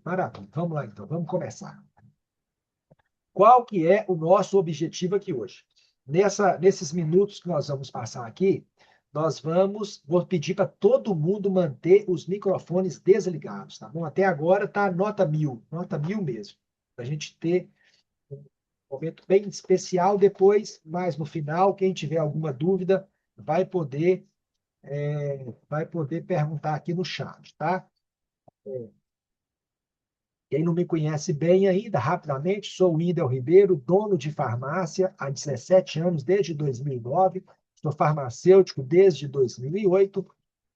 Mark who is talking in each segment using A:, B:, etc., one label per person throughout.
A: Maravilha. Vamos lá, então. Vamos começar. Qual que é o nosso objetivo aqui hoje? Nesses minutos que nós vamos passar aqui, vou pedir para todo mundo manter os microfones desligados, tá bom? Até agora tá nota mil mesmo, para a gente ter um momento bem especial depois, mas no final, quem tiver alguma dúvida vai poder, vai poder perguntar aqui no chat, tá? Quem não me conhece bem ainda, rapidamente, sou o Wendel Ribeiro, dono de farmácia há 17 anos, desde 2009. Sou farmacêutico desde 2008,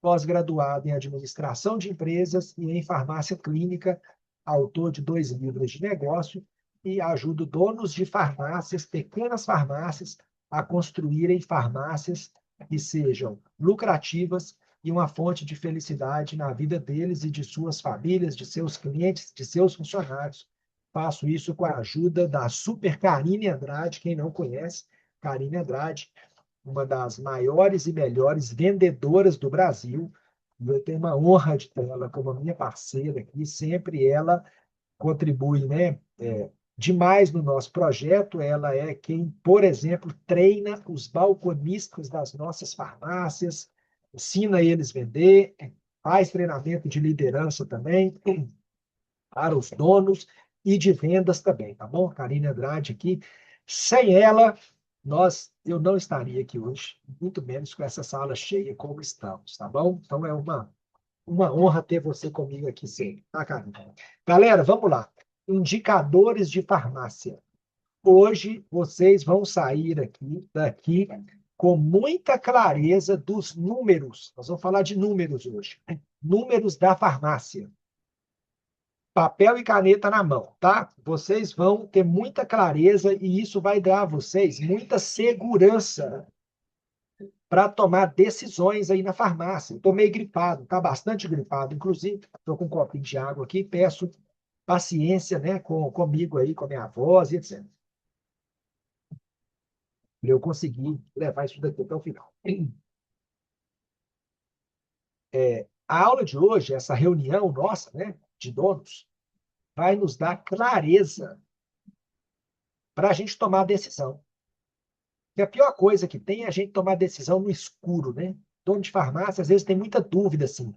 A: pós-graduado em administração de empresas e em farmácia clínica, autor de 2 livros de negócio e ajudo donos de farmácias, pequenas farmácias, a construírem farmácias que sejam lucrativas e uma fonte de felicidade na vida deles e de suas famílias, de seus clientes, de seus funcionários. Faço isso com a ajuda da Super Carine Andrade, quem não conhece, Carine Andrade, uma das maiores e melhores vendedoras do Brasil. Eu tenho uma honra de tê-la como minha parceira aqui, sempre ela contribui, né, demais no nosso projeto. Ela é quem, por exemplo, treina os balconistas das nossas farmácias, ensina eles a vender, faz treinamento de liderança também para os donos e de vendas também, tá bom? Karine Andrade aqui. Sem ela, eu não estaria aqui hoje, muito menos com essa sala cheia como estamos, tá bom? Então é uma honra ter você comigo aqui sempre, tá, Karine? Galera, vamos lá. Indicadores de farmácia. Hoje vocês vão sair daqui com muita clareza dos números. Nós vamos falar de números hoje. Números da farmácia. Papel e caneta na mão, tá? Vocês vão ter muita clareza e isso vai dar a vocês muita segurança para tomar decisões aí na farmácia. Estou meio gripado, tá bastante gripado, inclusive. Estou com um copinho de água aqui, peço paciência, né, comigo aí, com a minha voz e etc. Eu consegui levar isso daqui até o final. A aula de hoje, essa reunião nossa, né, de donos, vai nos dar clareza para a gente tomar a decisão. E a pior coisa que tem é a gente tomar decisão no escuro, né? Dono de farmácia, às vezes, tem muita dúvida, assim.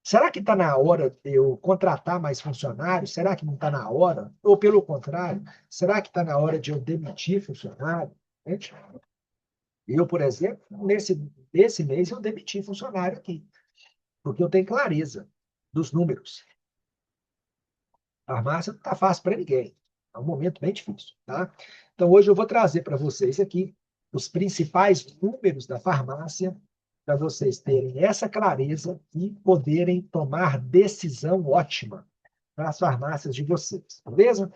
A: Será que está na hora de eu contratar mais funcionários? Será que não está na hora? Ou, pelo contrário, será que está na hora de eu demitir funcionário? Gente, eu, por exemplo, nesse mês, eu demiti funcionário aqui, porque eu tenho clareza dos números. A farmácia não está fácil para ninguém. É um momento bem difícil, tá? Então, hoje eu vou trazer para vocês aqui os principais números da farmácia, para vocês terem essa clareza e poderem tomar decisão ótima para as farmácias de vocês, beleza?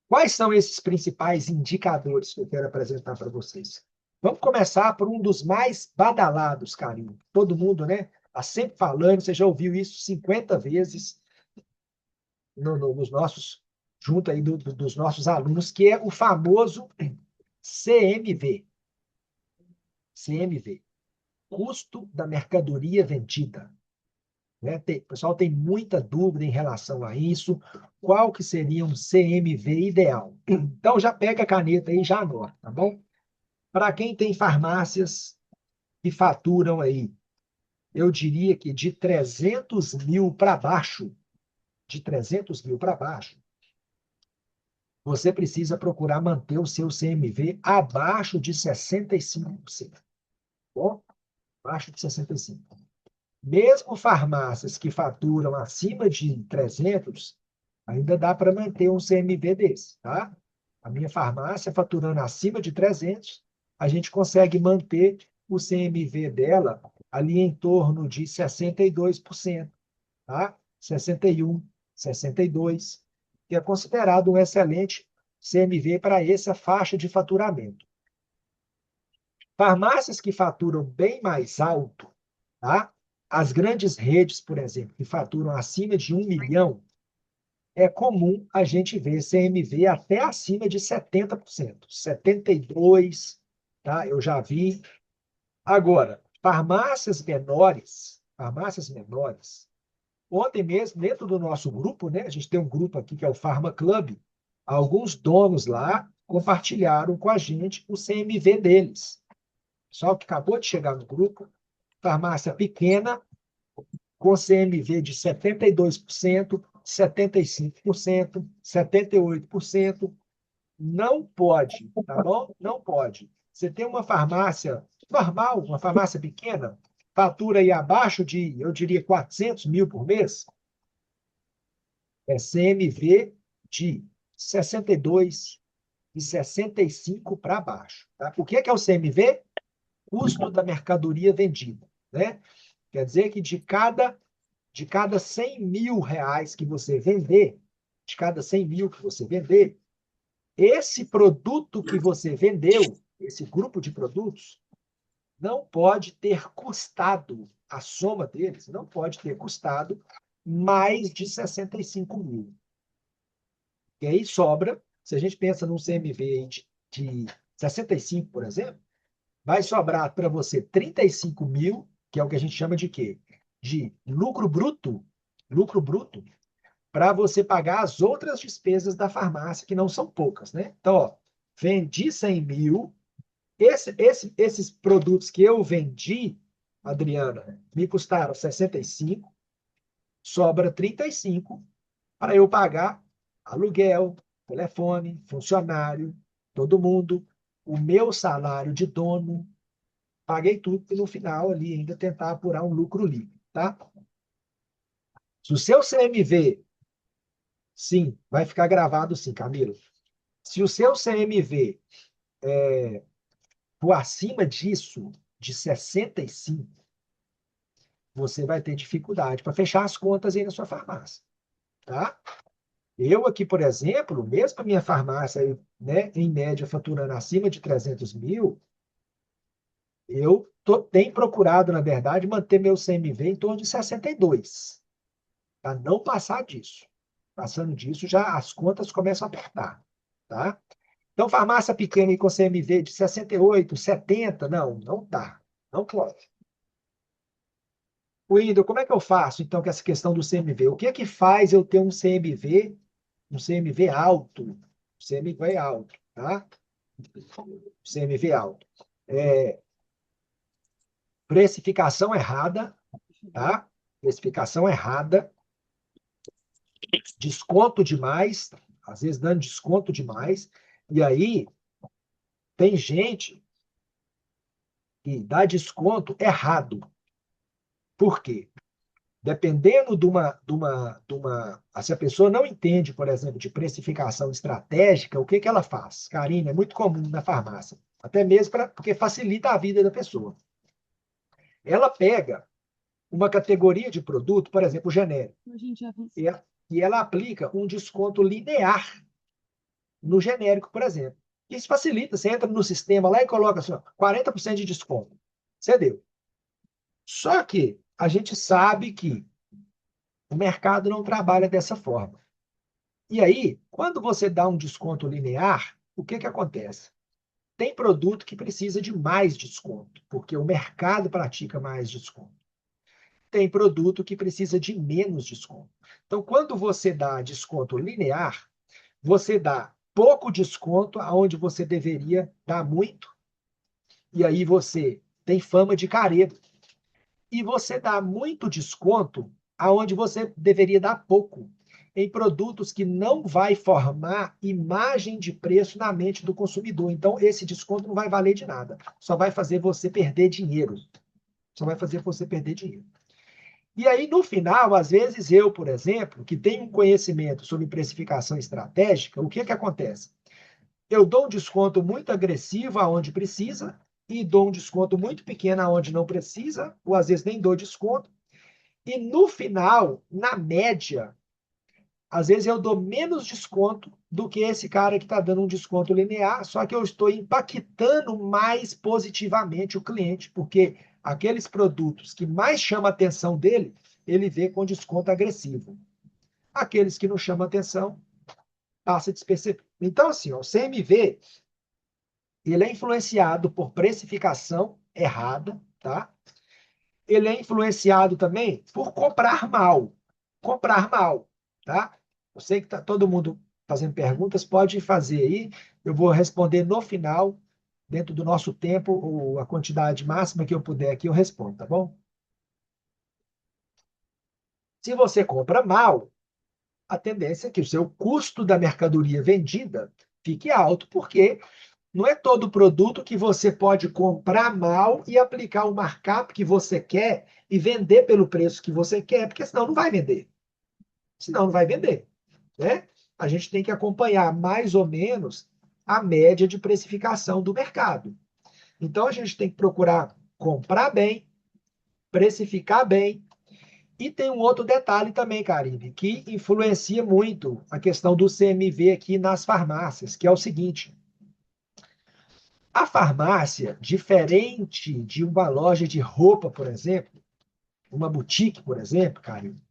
A: Quais são esses principais indicadores que eu quero apresentar para vocês? Vamos começar por um dos mais badalados, carinho. Todo mundo, né? Está sempre falando, você já ouviu isso 50 vezes nos nossos, junto aí dos nossos alunos, que é o famoso CMV. CMV, custo da mercadoria vendida. Né? O pessoal tem muita dúvida em relação a isso. Qual que seria um CMV ideal? Então, já pega a caneta aí e já anota, tá bom? Para quem tem farmácias que faturam aí, eu diria que de 300 mil para baixo, de 300 mil para baixo, você precisa procurar manter o seu CMV abaixo de 65%. Bom, abaixo de 65%. Mesmo farmácias que faturam acima de 300, ainda dá para manter um CMV desse, tá? A minha farmácia faturando acima de 300, a gente consegue manter o CMV dela ali em torno de 62%, tá? 61, 62, que é considerado um excelente CMV para essa faixa de faturamento. Farmácias que faturam bem mais alto, tá? As grandes redes, por exemplo, que faturam acima de 1 milhão, é comum a gente ver CMV até acima de 70%, 72%, tá? Eu já vi. Agora, farmácias menores, Ontem mesmo, dentro do nosso grupo, né, a gente tem um grupo aqui que é o Pharma Club, alguns donos lá compartilharam com a gente o CMV deles. Pessoal que acabou de chegar no grupo, farmácia pequena, com CMV de 72%, 75%, 78%. Não pode, tá bom? Não pode. Você tem uma farmácia normal, uma farmácia pequena, fatura aí abaixo de, eu diria, 400 mil por mês, é CMV de 62 e 65 para baixo. Tá? O que é o CMV? Custo da mercadoria vendida. Né? Quer dizer que de cada 100 mil reais que você vender, de cada 100 mil que você vender, esse produto que você vendeu, esse grupo de produtos, não pode ter custado, a soma deles não pode ter custado mais de 65 mil. E aí sobra, se a gente pensa num CMV de 65, por exemplo, vai sobrar para você 35 mil, que é o que a gente chama de quê? De lucro bruto, para você pagar as outras despesas da farmácia, que não são poucas, né? Então, ó, vendi 100 mil, esses produtos que eu vendi, Adriana, me custaram 65, sobra 35 para eu pagar aluguel, telefone, funcionário, todo mundo, o meu salário de dono, paguei tudo e no final ali ainda tentar apurar um lucro líquido, tá? Se o seu CMV, sim, vai ficar gravado sim, Camilo. Se o seu CMV for acima disso, de 65, você vai ter dificuldade para fechar as contas aí na sua farmácia, tá? Eu aqui, por exemplo, mesmo a minha farmácia, né, em média, faturando acima de 300 mil, tenho procurado, na verdade, manter meu CMV em torno de 62, para não passar disso. Passando disso, já as contas começam a apertar, tá? Então, farmácia pequena e com CMV de 68, 70, não dá, não pode. Wendel, como é que eu faço, então, com essa questão do CMV? O que é que faz eu ter um CMV alto? CMV alto, tá? CMV alto. Precificação errada, tá? Precificação errada, desconto demais, às vezes dando desconto demais, e aí tem gente que dá desconto errado. Por quê? Dependendo se a pessoa não entende, por exemplo, de precificação estratégica, o que que ela faz? Karina, é muito comum na farmácia, até mesmo porque facilita a vida da pessoa. Ela pega uma categoria de produto, por exemplo, genérico, e, e ela aplica um desconto linear no genérico, por exemplo. Isso facilita, você entra no sistema lá e coloca assim, ó, 40% de desconto. Você deu. Só que a gente sabe que o mercado não trabalha dessa forma. E aí, quando você dá um desconto linear, o que que acontece? Tem produto que precisa de mais desconto, porque o mercado pratica mais desconto. Tem produto que precisa de menos desconto. Então, quando você dá desconto linear, você dá pouco desconto aonde você deveria dar muito, e aí você tem fama de careto. E você dá muito desconto aonde você deveria dar pouco, em produtos que não vai formar imagem de preço na mente do consumidor. Então, esse desconto não vai valer de nada. Só vai fazer você perder dinheiro. Só vai fazer você perder dinheiro. E aí, no final, às vezes eu, por exemplo, que tenho um conhecimento sobre precificação estratégica, o que que acontece? Eu dou um desconto muito agressivo aonde precisa e dou um desconto muito pequeno aonde não precisa, ou às vezes nem dou desconto. E no final, na média, às vezes eu dou menos desconto do que esse cara que está dando um desconto linear, só que eu estou impactando mais positivamente o cliente, porque aqueles produtos que mais chamam a atenção dele, ele vê com desconto agressivo. Aqueles que não chamam atenção, passa despercebido. Então, assim, ó, o CMV, ele é influenciado por precificação errada, tá? Ele é influenciado também por comprar mal. comprar mal, tá? Eu sei que está todo mundo fazendo perguntas, pode fazer aí, eu vou responder no final, dentro do nosso tempo, ou a quantidade máxima que eu puder aqui, eu respondo, tá bom? Se você compra mal, a tendência é que o seu custo da mercadoria vendida fique alto, porque não é todo produto que você pode comprar mal e aplicar o markup que você quer e vender pelo preço que você quer, porque senão não vai vender. Senão não vai vender, né? A gente tem que acompanhar mais ou menos a média de precificação do mercado. Então a gente tem que procurar comprar bem, precificar bem. E tem um outro detalhe também, Karine, que influencia muito a questão do CMV aqui nas farmácias, que é o seguinte: a farmácia, diferente de uma loja de roupa, por exemplo, uma boutique, por exemplo, Karine,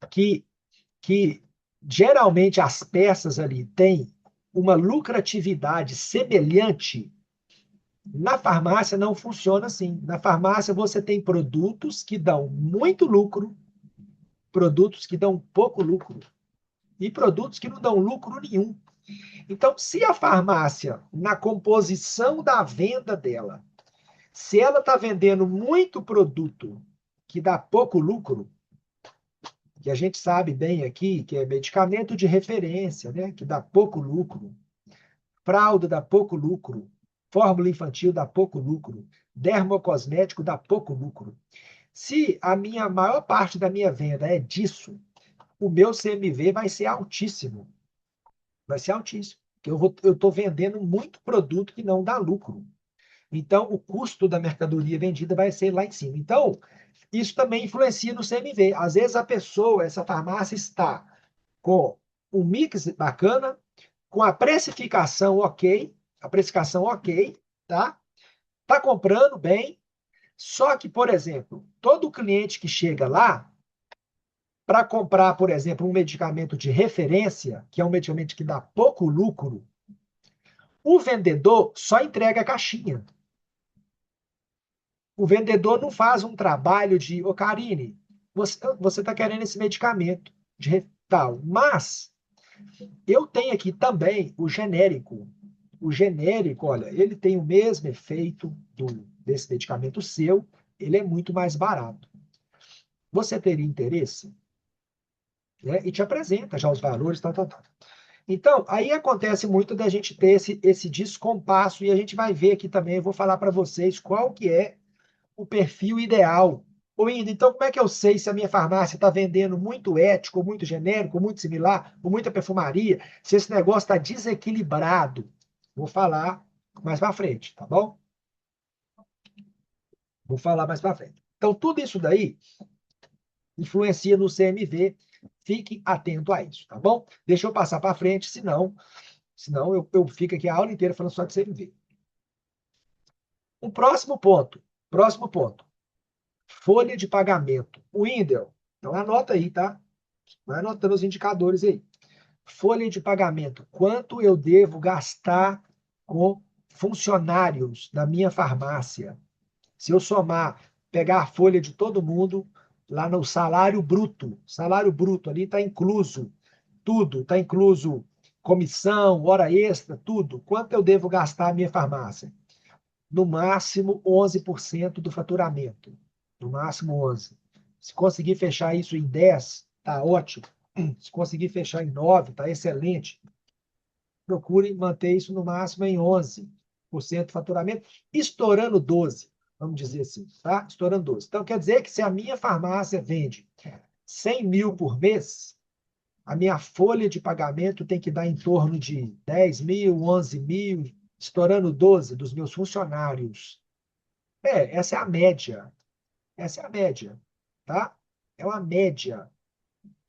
A: que, que geralmente as peças ali têm uma lucratividade semelhante, na farmácia não funciona assim. Na farmácia você tem produtos que dão muito lucro, produtos que dão pouco lucro e produtos que não dão lucro nenhum. Então, se a farmácia, na composição da venda dela, se ela está vendendo muito produto que dá pouco lucro, que a gente sabe bem aqui que é medicamento de referência, né, que dá pouco lucro, fralda dá pouco lucro, fórmula infantil dá pouco lucro, dermocosmético dá pouco lucro. Se a minha maior parte da minha venda é disso, o meu CMV vai ser altíssimo. Vai ser altíssimo. Porque eu estou vendendo muito produto que não dá lucro. Então, o custo da mercadoria vendida vai ser lá em cima. Então, isso também influencia no CMV. Às vezes, a pessoa, essa farmácia, está com um mix bacana, com a precificação ok, tá? Está comprando bem, só que, por exemplo, todo cliente que chega lá para comprar, por exemplo, um medicamento de referência, que é um medicamento que dá pouco lucro, o vendedor só entrega a caixinha. O vendedor não faz um trabalho de, ô Karine, você está querendo esse medicamento de tal, mas eu tenho aqui também o genérico. O genérico, olha, ele tem o mesmo efeito desse medicamento seu, ele é muito mais barato. Você teria interesse? Né? E te apresenta já os valores, tal, tal, tal. Então, aí acontece muito da gente ter esse descompasso, e a gente vai ver aqui também, eu vou falar para vocês qual que é o perfil ideal. Ô, Índio, então como é que eu sei se a minha farmácia está vendendo muito ético, ou muito genérico, ou muito similar, ou muita perfumaria, se esse negócio está desequilibrado? Vou falar mais para frente, tá bom? Vou falar mais para frente. Então, tudo isso daí influencia no CMV. Fique atento a isso, tá bom? Deixa eu passar para frente, senão eu fico aqui a aula inteira falando só de CMV. Um próximo ponto, folha de pagamento. O Wendel, então anota aí, tá? Vai anotando os indicadores aí. Folha de pagamento. Quanto eu devo gastar com funcionários da minha farmácia? Se eu somar, pegar a folha de todo mundo, lá no salário bruto ali está incluso tudo, está incluso comissão, hora extra, tudo. Quanto eu devo gastar a minha farmácia? No máximo 11% do faturamento. No máximo 11%. Se conseguir fechar isso em 10, tá ótimo. Se conseguir fechar em 9, tá excelente. Procure manter isso no máximo em 11% do faturamento, estourando 12, vamos dizer assim, tá? Estourando 12. Então, quer dizer que se a minha farmácia vende 100 mil por mês, a minha folha de pagamento tem que dar em torno de 10 mil, 11 mil, estourando 12 dos meus funcionários. Essa é a média. Essa é a média, tá? É uma média.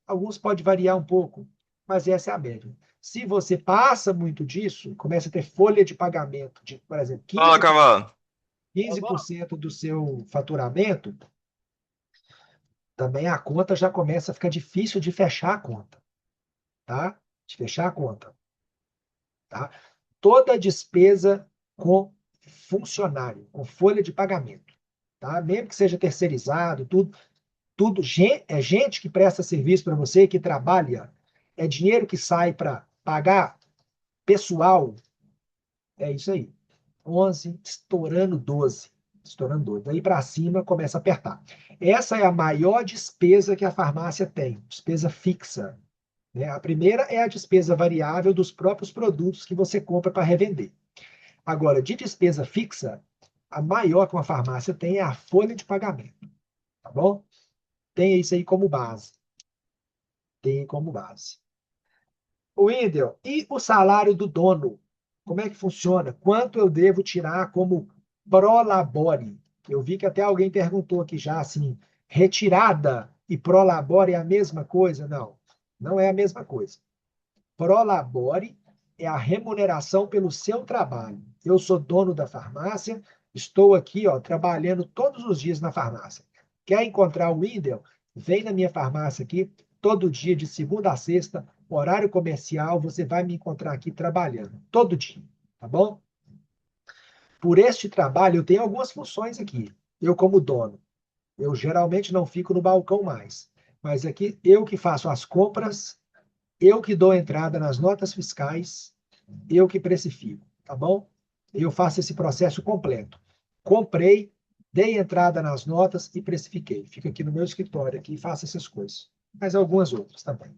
A: Alguns pode variar um pouco, mas essa é a média. Se você passa muito disso, começa a ter folha de pagamento de, por exemplo,
B: Fala,
A: 15%,
B: cavalo.
A: 15% do seu faturamento, também a conta já começa a ficar difícil de fechar a conta, tá? De fechar a conta, tá? Toda despesa com funcionário, com folha de pagamento, tá? Mesmo que seja terceirizado, tudo, Tudo, é gente que presta serviço para você, que trabalha. É dinheiro que sai para pagar pessoal. É isso aí. 11, estourando 12. Estourando 12. Daí para cima começa a apertar. Essa é a maior despesa que a farmácia tem, despesa fixa. Né? A primeira é a despesa variável dos próprios produtos que você compra para revender. Agora, de despesa fixa, a maior que uma farmácia tem é a folha de pagamento. Tá bom? Tenha isso aí como base. Tenha como base. O Wendel, e o salário do dono? Como é que funciona? Quanto eu devo tirar como prolabore? Eu vi que até alguém perguntou aqui já, assim, retirada e prolabore é a mesma coisa? Não, não é a mesma coisa. Prolabore é a remuneração pelo seu trabalho. Eu sou dono da farmácia, estou aqui, ó, trabalhando todos os dias na farmácia. Quer encontrar o Wendel? Vem na minha farmácia aqui, todo dia, de segunda a sexta, horário comercial, você vai me encontrar aqui trabalhando, todo dia, tá bom? Por este trabalho, eu tenho algumas funções aqui. Eu, como dono, eu geralmente não fico no balcão mais, mas aqui eu que faço as compras, eu que dou entrada nas notas fiscais, eu que precifico, tá bom? Eu faço esse processo completo. Comprei, dei entrada nas notas e precifiquei. Fico aqui no meu escritório aqui e faço essas coisas. Mas algumas outras também.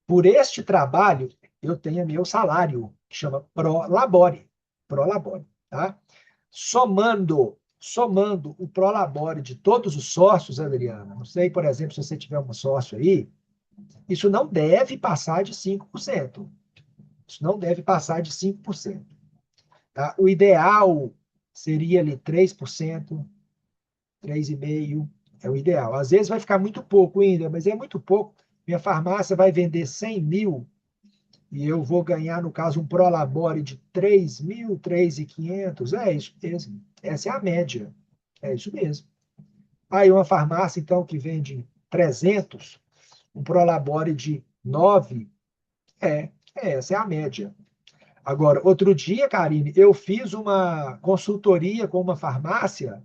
A: Por este trabalho, eu tenho meu salário, que chama Prolabore. Prolabore, tá? Somando o Prolabore de todos os sócios, Adriana, não sei, por exemplo, se você tiver um sócio aí, isso não deve passar de 5%. Isso não deve passar de 5%. Tá? O ideal seria ali 3%, 3,5%, é o ideal. Às vezes vai ficar muito pouco ainda, mas é muito pouco. Minha farmácia vai vender 100 mil e eu vou ganhar, no caso, um Prolabore de 3 mil, 3.500. É isso mesmo. Essa é a média. É isso mesmo. Aí uma farmácia, então, que vende 300, um Prolabore de 9, essa é a média. Agora, outro dia, Karine, eu fiz uma consultoria com uma farmácia,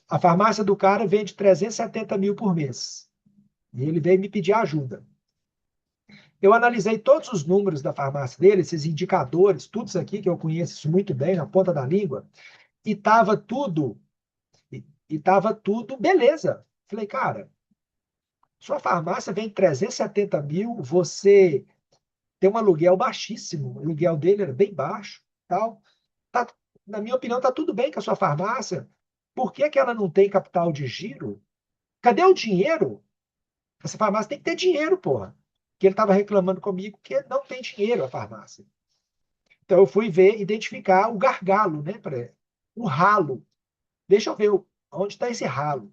A: a farmácia do cara vende 370 mil por mês, e ele veio me pedir ajuda. Eu analisei todos os números da farmácia dele, esses indicadores, tudo isso aqui, que eu conheço isso muito bem, na ponta da língua, e estava tudo beleza. Falei, cara, sua farmácia vende 370 mil, você tem um aluguel baixíssimo, o aluguel dele era bem baixo, tal. Tá, na minha opinião, está tudo bem com a sua farmácia. Por que que ela não tem capital de giro? Cadê o dinheiro? Essa farmácia tem que ter dinheiro, porra. Que ele estava reclamando comigo que não tem dinheiro a farmácia. Então eu fui ver, identificar o gargalo, né? O ralo. Deixa eu ver onde está esse ralo.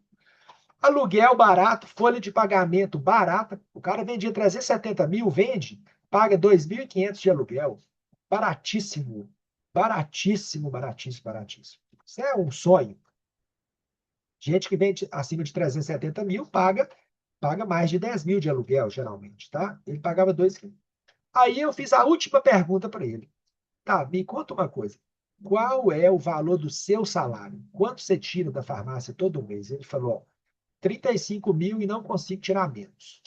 A: Aluguel barato, folha de pagamento barata. O cara vendia 370 mil, vende, paga 2.500 de aluguel. Baratíssimo. Baratíssimo, baratíssimo, baratíssimo. Isso é um sonho. Gente que vende acima de 370 mil paga mais de 10 mil de aluguel, geralmente, tá? Ele pagava 2.500. Aí eu fiz a última pergunta para ele. Tá, me conta uma coisa. Qual é o valor do seu salário? Quanto você tira da farmácia todo mês? Ele falou, ó, 35 mil e não consigo tirar menos.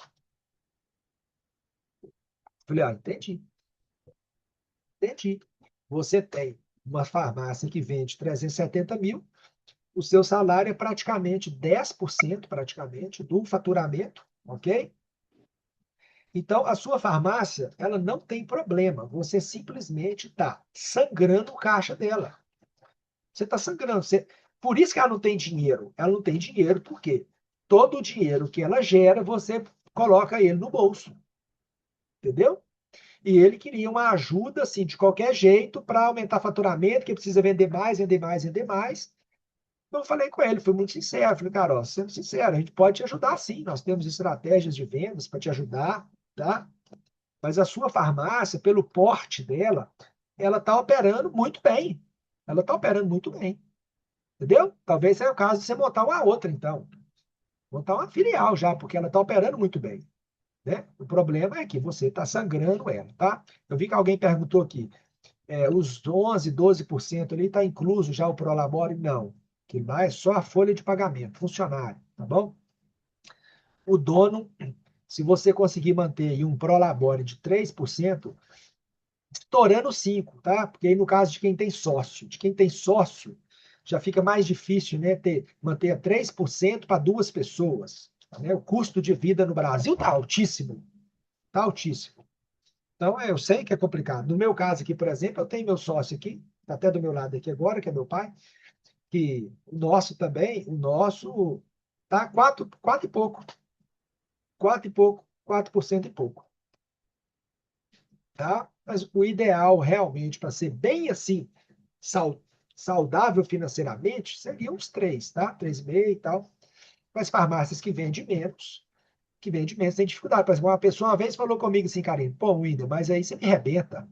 A: Falei, ah, entendi, entendi. Você tem uma farmácia que vende 370 mil, o seu salário é praticamente 10% praticamente do faturamento, ok? Então, a sua farmácia, ela não tem problema. Você simplesmente está sangrando o caixa dela. Você está sangrando. Por isso que ela não tem dinheiro. Ela não tem dinheiro porque todo o dinheiro que ela gera, você coloca ele no bolso. Entendeu? E ele queria uma ajuda, assim, de qualquer jeito, para aumentar faturamento, que precisa vender mais, vender mais, vender mais. Eu falei com ele, fui muito sincero. Falei, cara, ó, sendo sincero, a gente pode te ajudar sim. Nós temos estratégias de vendas para te ajudar, tá? Mas a sua farmácia, pelo porte dela, ela está operando muito bem. Ela está operando muito bem. Entendeu? Talvez seja o caso de você montar uma outra, então. Montar uma filial já, porque ela está operando muito bem. Né? O problema é que você está sangrando ela, tá? Eu vi que alguém perguntou aqui, os 11, 12% ali está incluso já o Prolabore? Não. Que lá é só a folha de pagamento, funcionário, tá bom? O dono, se você conseguir manter aí um prolabore de 3%, estourando 5%, tá? Porque aí no caso de quem tem sócio, já fica mais difícil, né, manter 3% para duas pessoas, né? O custo de vida no Brasil está altíssimo, tá altíssimo. Então, eu sei que é complicado. No meu caso aqui, por exemplo, eu tenho meu sócio aqui, tá até do meu lado aqui agora, que é meu pai, que o nosso tá 4 e pouco, 4 e pouco, 4% e pouco, tá? Mas o ideal realmente para ser bem assim, sau- saudável financeiramente, seria uns 3, tá? 3,5 e tal. Mas farmácias que vendem menos, tem dificuldade. Por exemplo, uma pessoa uma vez falou comigo assim, Karine, pô, Whindersson, mas aí você me arrebenta.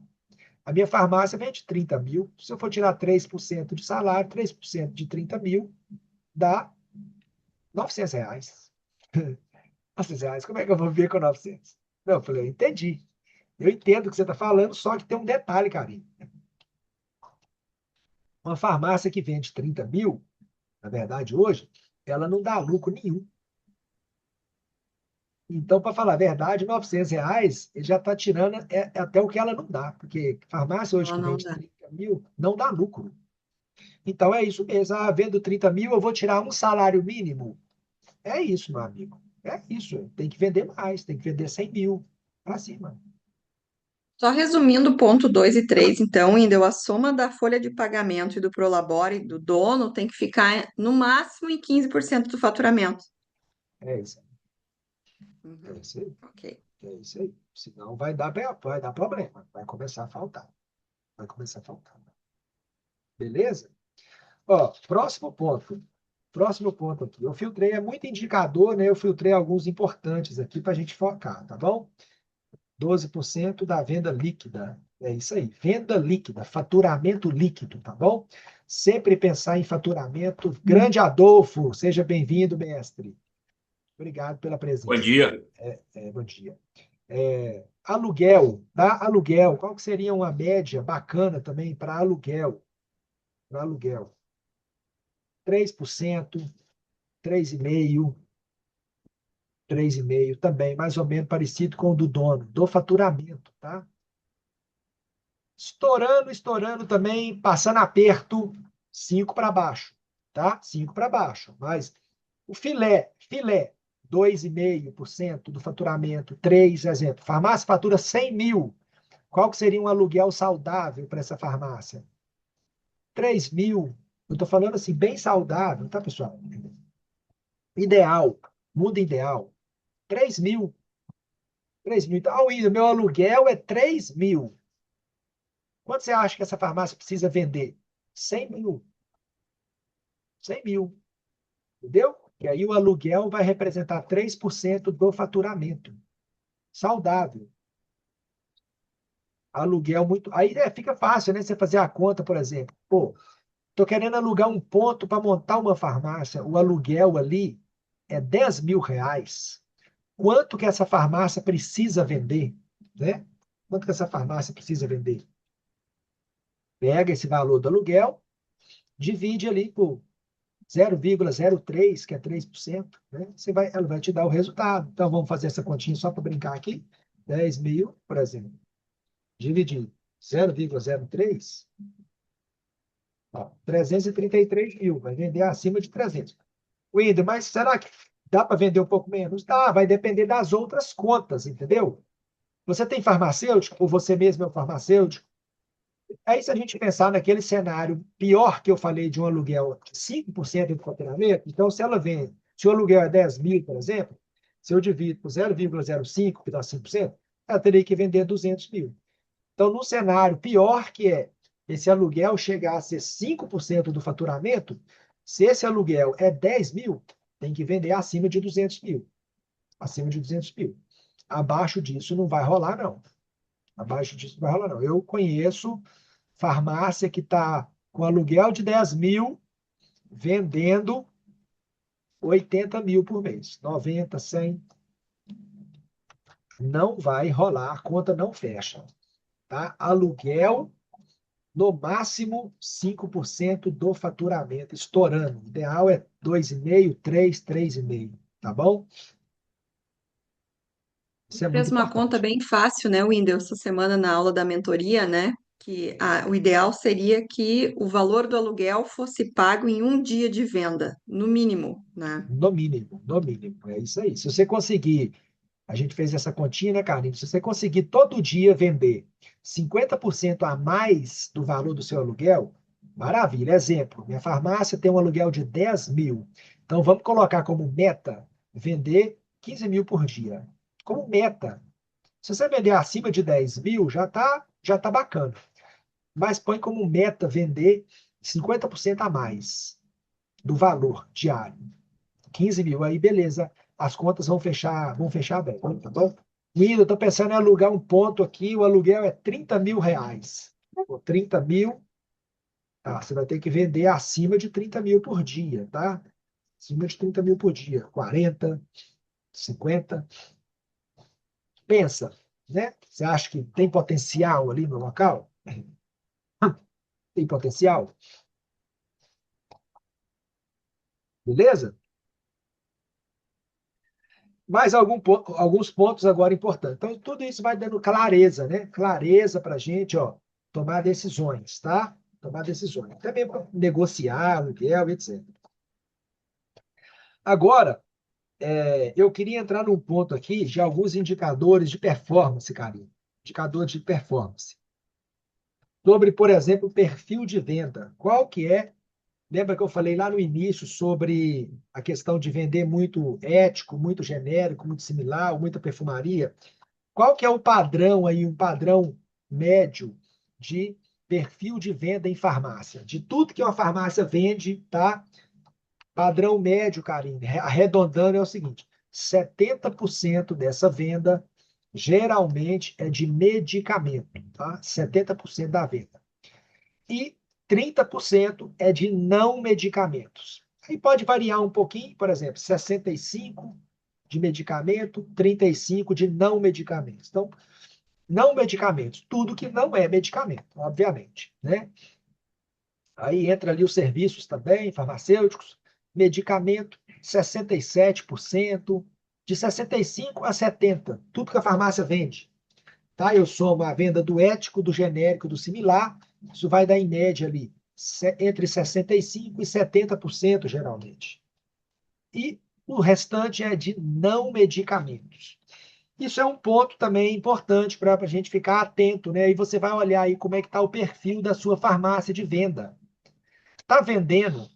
A: A minha farmácia vende 30 mil. Se eu for tirar 3% de salário, 3% de 30 mil, dá R$ 900. R$ 900, como é que eu vou viver com 900? Não, eu falei, eu entendi. Eu entendo o que você está falando, só que tem um detalhe, Karine. Uma farmácia que vende 30 mil, na verdade, hoje, ela não dá lucro nenhum. Então, para falar a verdade, R$ 900 ele já está tirando até o que ela não dá, porque farmácia hoje
B: Ela
A: que
B: não
A: vende
B: dá.
A: 30 mil não dá lucro. Então é isso mesmo. Ah, vendo 30 mil, eu vou tirar um salário mínimo. É isso, meu amigo. É isso. Tem que vender mais, tem que vender 100 mil para cima.
B: Só resumindo, ponto 2 e 3, então, ainda a soma da folha de pagamento e do prolabore do dono tem que ficar no máximo em 15% do faturamento.
A: É isso. É
B: Uhum.
A: isso aí.
B: Ok.
A: É isso aí. Senão vai dar problema. Vai começar a faltar. Vai começar a faltar. Beleza? Ó, próximo ponto. Próximo ponto aqui. Eu filtrei, é muito indicador, né? Eu filtrei alguns importantes aqui para a gente focar, tá bom? 12% da venda líquida. É isso aí. Venda líquida, faturamento líquido, tá bom? Sempre pensar em faturamento. Grande Adolfo, seja bem-vindo, mestre. Obrigado pela
C: Bom
A: presença.
C: dia.
A: Bom dia. Aluguel, tá? Aluguel. Qual que seria uma média bacana também para aluguel? Para aluguel. 3%, 3,5%, 3,5% também, mais ou menos parecido com o do dono, do faturamento, tá? Estourando, estourando também, passando aperto, 5 para baixo, tá? 5 para baixo. Mas o filé, 2,5% do faturamento, 3, exemplo. Farmácia fatura 100 mil. Qual que seria um aluguel saudável para essa farmácia? 3 mil. Eu estou falando assim, bem saudável, tá, pessoal? Ideal, mundo ideal. 3 mil. 3 mil. Então, William, meu aluguel é 3 mil. Quanto você acha que essa farmácia precisa vender? 100 mil. 100 mil. Entendeu? E aí o aluguel vai representar 3% do faturamento. Saudável. Aluguel muito. Aí fica fácil, né? Você fazer a conta, por exemplo. Pô, estou querendo alugar um ponto para montar uma farmácia. O aluguel ali é R$ 10.000. Quanto que essa farmácia precisa vender? Né? Quanto que essa farmácia precisa vender? Pega esse valor do aluguel, divide ali por 0,03, que é 3%, né? Ela vai te dar o resultado. Então, vamos fazer essa continha só para brincar aqui. 10 mil, por exemplo, dividido 0,03, 333 mil. Vai vender acima de 300. Whindersson, mas será que dá para vender um pouco menos? Dá, vai depender das outras contas, entendeu? Você tem farmacêutico, ou você mesmo é um farmacêutico? Aí, se a gente pensar naquele cenário pior que eu falei de um aluguel de 5% do faturamento, então, se o aluguel é 10 mil, por exemplo, se eu divido por 0,05, que dá 5%, ela teria que vender 200 mil. Então, no cenário pior que é esse aluguel chegar a ser 5% do faturamento, se esse aluguel é 10 mil, tem que vender acima de 200 mil. Acima de 200 mil. Abaixo disso não vai rolar, não. Abaixo disso não vai rolar, não. Eu conheço farmácia que está com aluguel de 10 mil, vendendo 80 mil por mês. 90, 100. Não vai rolar, a conta não fecha. Tá? Aluguel No máximo, 5% do faturamento, estourando. O ideal é 2,5, 3, 3,5, tá bom? Isso é
B: Fez
A: muito
B: uma conta
A: importante.
B: bem fácil, né, Whindersson, essa semana na aula da mentoria, né? Que o ideal seria que o valor do aluguel fosse pago em um dia de venda, no mínimo, né?
A: No mínimo, no mínimo. É isso aí. Se você conseguir, a gente fez essa continha, né, Carlinhos? Se você conseguir todo dia vender 50% a mais do valor do seu aluguel, maravilha. Exemplo, minha farmácia tem um aluguel de 10 mil. Então, vamos colocar como meta vender 15 mil por dia. Como meta. Se você vender acima de 10 mil, já tá bacana. Mas põe como meta vender 50% a mais do valor diário. 15 mil, aí beleza, as contas vão fechar bem, tá bom? Nilo, eu tô pensando em alugar um ponto aqui, o aluguel é 30 mil reais. Pô, 30 mil, tá, você vai ter que vender acima de 30 mil por dia, tá? Acima de 30 mil por dia, 40, 50. Pensa, né? Você acha que tem potencial ali no local? Tem potencial? Beleza? Mais alguns pontos agora importantes. Então, tudo isso vai dando clareza, né? Clareza para a gente, ó, tomar decisões, tá? Tomar decisões. Até mesmo para negociar aluguel, etc. Agora, eu queria entrar num ponto aqui de alguns indicadores de performance, Karine. Indicadores de performance. Sobre, por exemplo, perfil de venda. Qual que é? Lembra que eu falei lá no início sobre a questão de vender muito ético, muito genérico, muito similar, ou muita perfumaria? Qual que é o padrão aí, um padrão médio de perfil de venda em farmácia? De tudo que uma farmácia vende, tá? Padrão médio, Karine, arredondando é o seguinte: 70% dessa venda geralmente é de medicamento, tá? 70% da venda. E 30% é de não medicamentos. Aí pode variar um pouquinho, por exemplo, 65% de medicamento, 35% de não medicamentos. Então, não medicamentos, tudo que não é medicamento, obviamente, né? Aí entra ali os serviços também, farmacêuticos, medicamento, 67%, de 65 a 70, tudo que a farmácia vende. Tá? Eu somo a venda do ético, do genérico, do similar, isso vai dar em média ali entre 65 e 70% geralmente. E o restante é de não medicamentos. Isso é um ponto também importante para a gente ficar atento, né? E você vai olhar aí como é que está o perfil da sua farmácia de venda. Está vendendo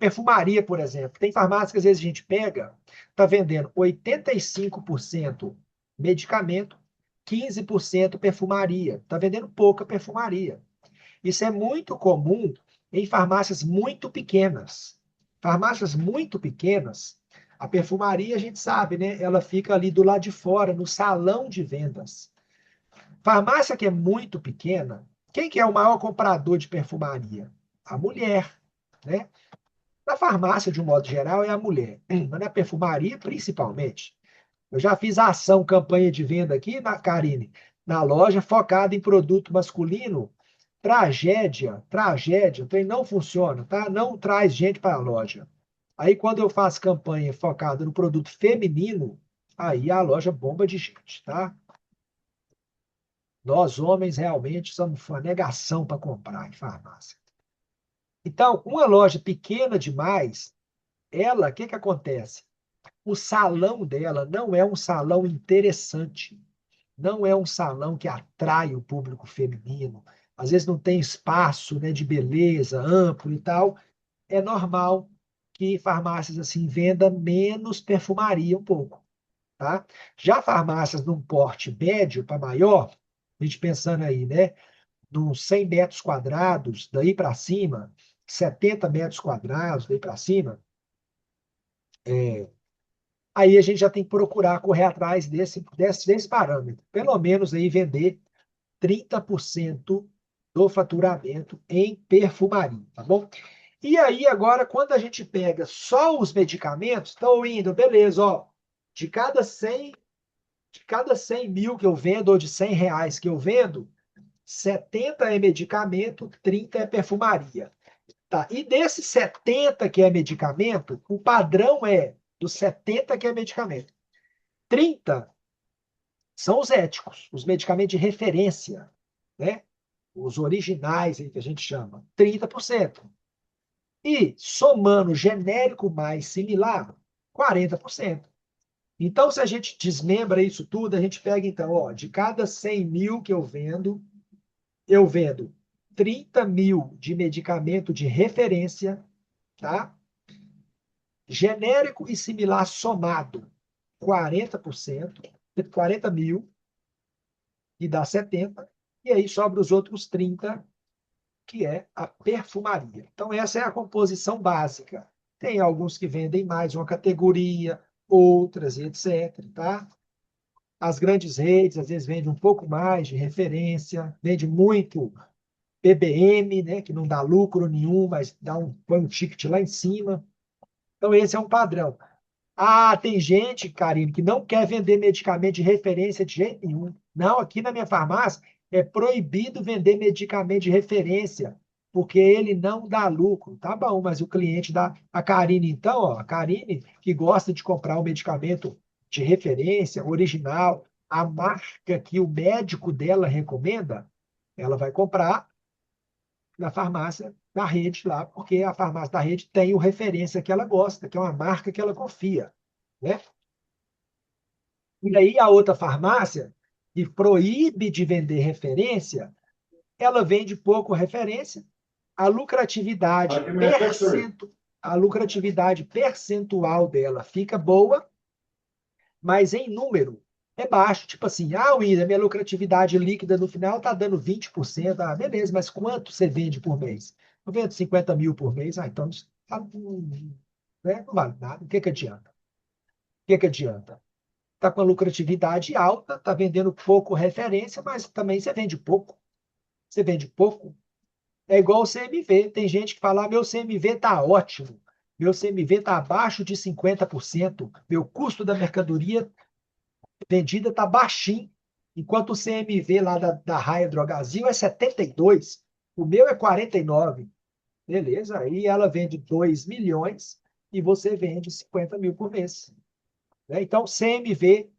A: perfumaria, por exemplo. Tem farmácia que às vezes a gente pega, está vendendo 85% medicamento, 15% perfumaria. Está vendendo pouca perfumaria. Isso é muito comum em farmácias muito pequenas. Farmácias muito pequenas, a perfumaria, a gente sabe, né? Ela fica ali do lado de fora, no salão de vendas. Farmácia que é muito pequena, quem que é o maior comprador de perfumaria? A mulher, né? Na farmácia, de um modo geral, é a mulher, mas na perfumaria, principalmente. Eu já fiz ação, campanha de venda aqui, Karine, na loja, focada em produto masculino. Tragédia, tragédia, o trem não funciona, tá? Não traz gente para a loja. Aí, quando eu faço campanha focada no produto feminino, aí a loja bomba de gente, tá? Nós, homens, realmente somos uma negação para comprar em farmácia. Então, uma loja pequena demais, ela, o que que acontece? O salão dela não é um salão interessante, não é um salão que atrai o público feminino. Às vezes não tem espaço, né, de beleza amplo e tal. É normal que farmácias assim vendam menos perfumaria um pouco, tá? Já farmácias num porte médio para maior, a gente pensando aí, né, nos 100 metros quadrados, daí para cima, 70 metros quadrados, daí para cima, aí a gente já tem que procurar correr atrás desse parâmetro. Pelo menos aí vender 30% do faturamento em perfumaria, tá bom? E aí, agora, quando a gente pega só os medicamentos, estão indo, beleza, ó, de cada 100 mil que eu vendo, ou de 100 reais que eu vendo, 70 é medicamento, 30 é perfumaria. Tá? E desses 70 que é medicamento, o padrão é dos 70 que é medicamento. 30 são os éticos, os medicamentos de referência, né? Os originais aí que a gente chama, 30%. E somando genérico mais similar, 40%. Então, se a gente desmembra isso tudo, a gente pega, então, ó, de cada 100 mil que eu vendo 30 mil de medicamento de referência, tá? Genérico e similar somado, 40%, 40 mil, e dá 70, e aí sobra os outros 30, que é a perfumaria. Então, essa é a composição básica. Tem alguns que vendem mais uma categoria, outras, etc. Tá? As grandes redes, às vezes, vendem um pouco mais de referência, vende muito PBM, né, que não dá lucro nenhum, mas põe um ticket lá em cima. Então, esse é um padrão. Ah, tem gente, Karine, que não quer vender medicamento de referência de jeito nenhum. Não, aqui na minha farmácia é proibido vender medicamento de referência, porque ele não dá lucro. Tá bom, mas o cliente dá. A Karine, então, ó, a Karine, que gosta de comprar um medicamento de referência, original, a marca que o médico dela recomenda, ela vai comprar na farmácia da rede lá, porque a farmácia da rede tem o referência que ela gosta, que é uma marca que ela confia, né? E aí a outra farmácia, que proíbe de vender referência, ela vende pouco referência, a lucratividade, a lucratividade percentual dela fica boa, mas em número é baixo. Tipo assim, William, minha lucratividade líquida no final está dando 20%. Ah, beleza, mas quanto você vende por mês? Eu vendo 50 mil por mês. Então né, não vale nada. O que que adianta? O que que adianta? Está com a lucratividade alta, está vendendo pouco referência, mas também você vende pouco. Você vende pouco. É igual o CMV. Tem gente que fala, meu CMV está ótimo. Meu CMV está abaixo de 50%. Meu custo da mercadoria vendida está baixinho, enquanto o CMV lá da Raia Drogazil é 72, o meu é 49. Beleza, aí ela vende 2 milhões e você vende 50 mil por mês. Né? Então, CMV,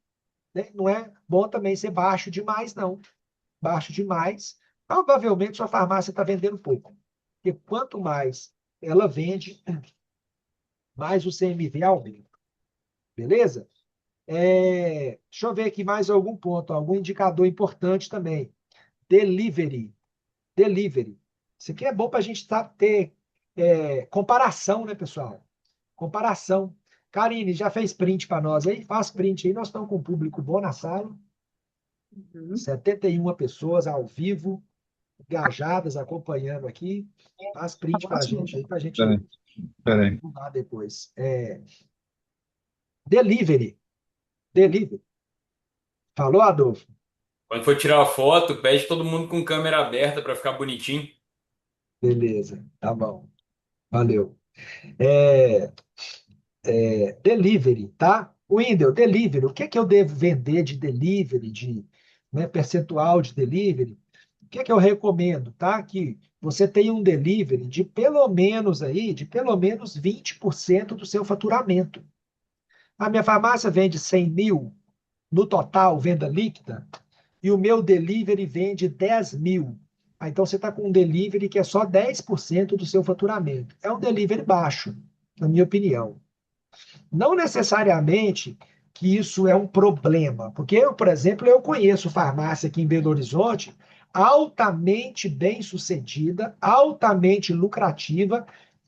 A: né, não é bom também ser baixo demais, não. Baixo demais, provavelmente sua farmácia está vendendo pouco. Porque quanto mais ela vende, mais o CMV aumenta. Beleza? Deixa eu ver aqui mais algum ponto, algum indicador importante também. Delivery. Delivery. Isso aqui é bom para a gente ter comparação, né, pessoal? Comparação. Karine, já fez print para nós aí? Faz print aí. Nós estamos com um público bom na sala.
B: Uhum.
A: 71 pessoas ao vivo, engajadas, acompanhando aqui. Faz print para a gente aí, para a gente
C: Peraí, peraí.
A: mudar depois. Delivery. Delivery. Falou, Adolfo?
D: Quando for tirar a foto, pede todo mundo com câmera aberta para ficar bonitinho.
A: Beleza, tá bom. Valeu. É, delivery, tá? Wendel, delivery. O que é que eu devo vender de delivery, né, percentual de delivery? O que é que eu recomendo, tá? Que você tenha um delivery de pelo menos 20% do seu faturamento. A minha farmácia vende 100 mil no total, venda líquida, e o meu delivery vende 10 mil. Então você está com um delivery que é só 10% do seu faturamento. É um delivery baixo, na minha opinião. Não necessariamente que isso é um problema, porque eu, por exemplo, eu conheço farmácia aqui em Belo Horizonte altamente bem-sucedida, altamente lucrativa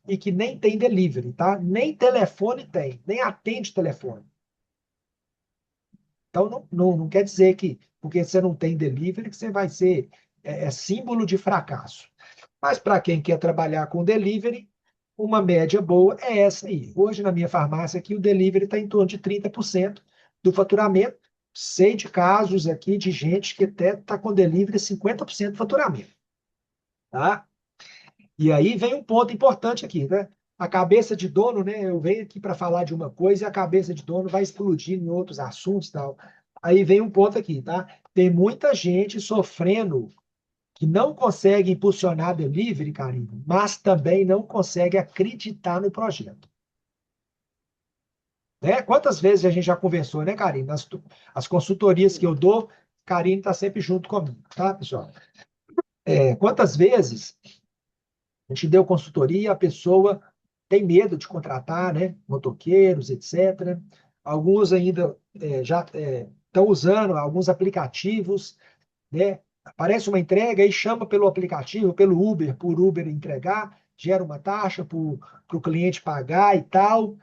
A: e que nem tem delivery, tá? Nem telefone tem, nem atende telefone. Então não quer dizer que porque você não tem delivery que você vai ser símbolo de fracasso. Mas para quem quer trabalhar com delivery, uma média boa é essa aí. Hoje, na minha farmácia aqui, o delivery está em torno de 30% do faturamento. Sei de casos aqui de gente que até está com delivery 50% do faturamento. Tá? E aí vem um ponto importante aqui, né? A cabeça de dono, né? Eu venho aqui para falar de uma coisa e a cabeça de dono vai explodir em outros assuntos e tal. Aí vem um ponto aqui, tá? Tem muita gente sofrendo que não consegue impulsionar delivery, Karine, mas também não consegue acreditar no projeto. Né? Quantas vezes a gente já conversou, né, Karine? As consultorias que eu dou, Karine está sempre junto comigo, tá, pessoal? Quantas vezes a gente deu consultoria e a pessoa tem medo de contratar, né? Motoqueiros, etc. Alguns ainda já estão usando alguns aplicativos, né? Aparece uma entrega e chama pelo aplicativo, pelo Uber, por Uber entregar, gera uma taxa para o cliente pagar e tal.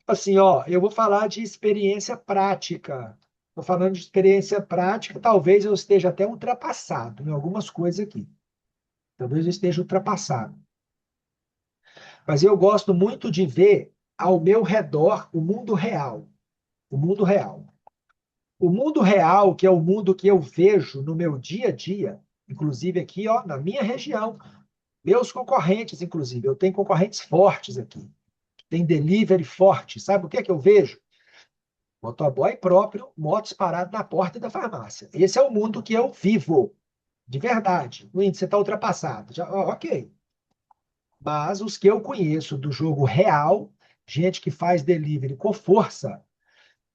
A: Assim, ó, eu vou falar de experiência prática. Estou falando de experiência prática, talvez eu esteja até ultrapassado em algumas coisas aqui. Talvez eu esteja ultrapassado. Mas eu gosto muito de ver ao meu redor o mundo real. O mundo real. O mundo real, que é o mundo que eu vejo no meu dia a dia, inclusive aqui, ó, na minha região, meus concorrentes, inclusive, eu tenho concorrentes fortes aqui, tem delivery forte. Sabe o que é que eu vejo? Motoboy próprio, motos paradas na porta da farmácia. Esse é o mundo que eu vivo, de verdade. O índice está ultrapassado. Já, ok. Mas os que eu conheço do jogo real, gente que faz delivery com força,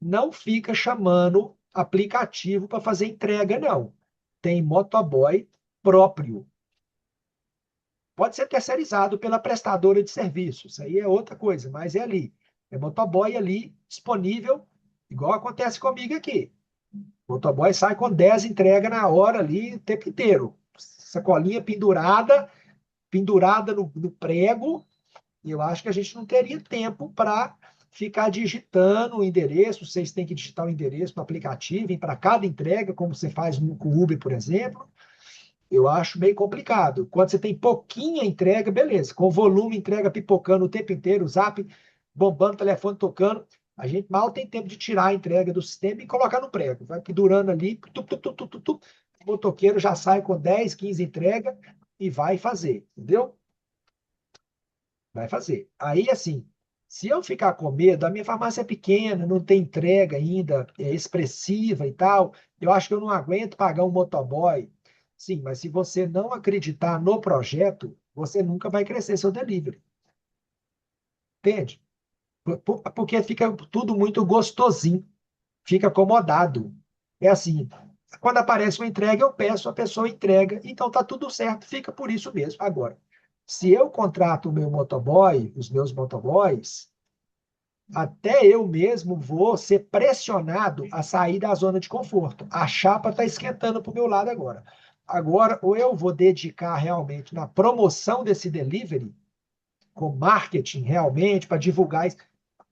A: não fica chamando aplicativo para fazer entrega, não. Tem motoboy próprio. Pode ser terceirizado pela prestadora de serviço. Isso aí é outra coisa, mas é ali. É motoboy ali disponível, igual acontece comigo aqui. O motoboy sai com 10 entregas na hora ali o tempo inteiro. Sacolinha pendurada no prego. E eu acho que a gente não teria tempo para ficar digitando o endereço. Vocês têm que digitar o endereço no aplicativo, ir para cada entrega, como você faz com o Uber, por exemplo. Eu acho meio complicado. Quando você tem pouquinha entrega, beleza. Com volume, entrega pipocando o tempo inteiro, o zap bombando, o telefone tocando. A gente mal tem tempo de tirar a entrega do sistema e colocar no prego. Vai pendurando ali, o motoqueiro já sai com 10, 15 entregas e vai fazer, entendeu? Vai fazer. Aí, assim, se eu ficar com medo, a minha farmácia é pequena, não tem entrega ainda, é expressiva e tal, eu acho que eu não aguento pagar um motoboy. Sim, mas se você não acreditar no projeto, você nunca vai crescer seu delivery. Entende? Porque fica tudo muito gostosinho, fica acomodado. É assim, quando aparece uma entrega, eu peço, a pessoa entrega, então tá tudo certo, fica por isso mesmo. Agora, se eu contrato o meu motoboy, os meus motoboys, até eu mesmo vou ser pressionado a sair da zona de conforto. A chapa está esquentando para o meu lado agora. Agora, ou eu vou dedicar realmente na promoção desse delivery, com marketing realmente, para divulgar isso.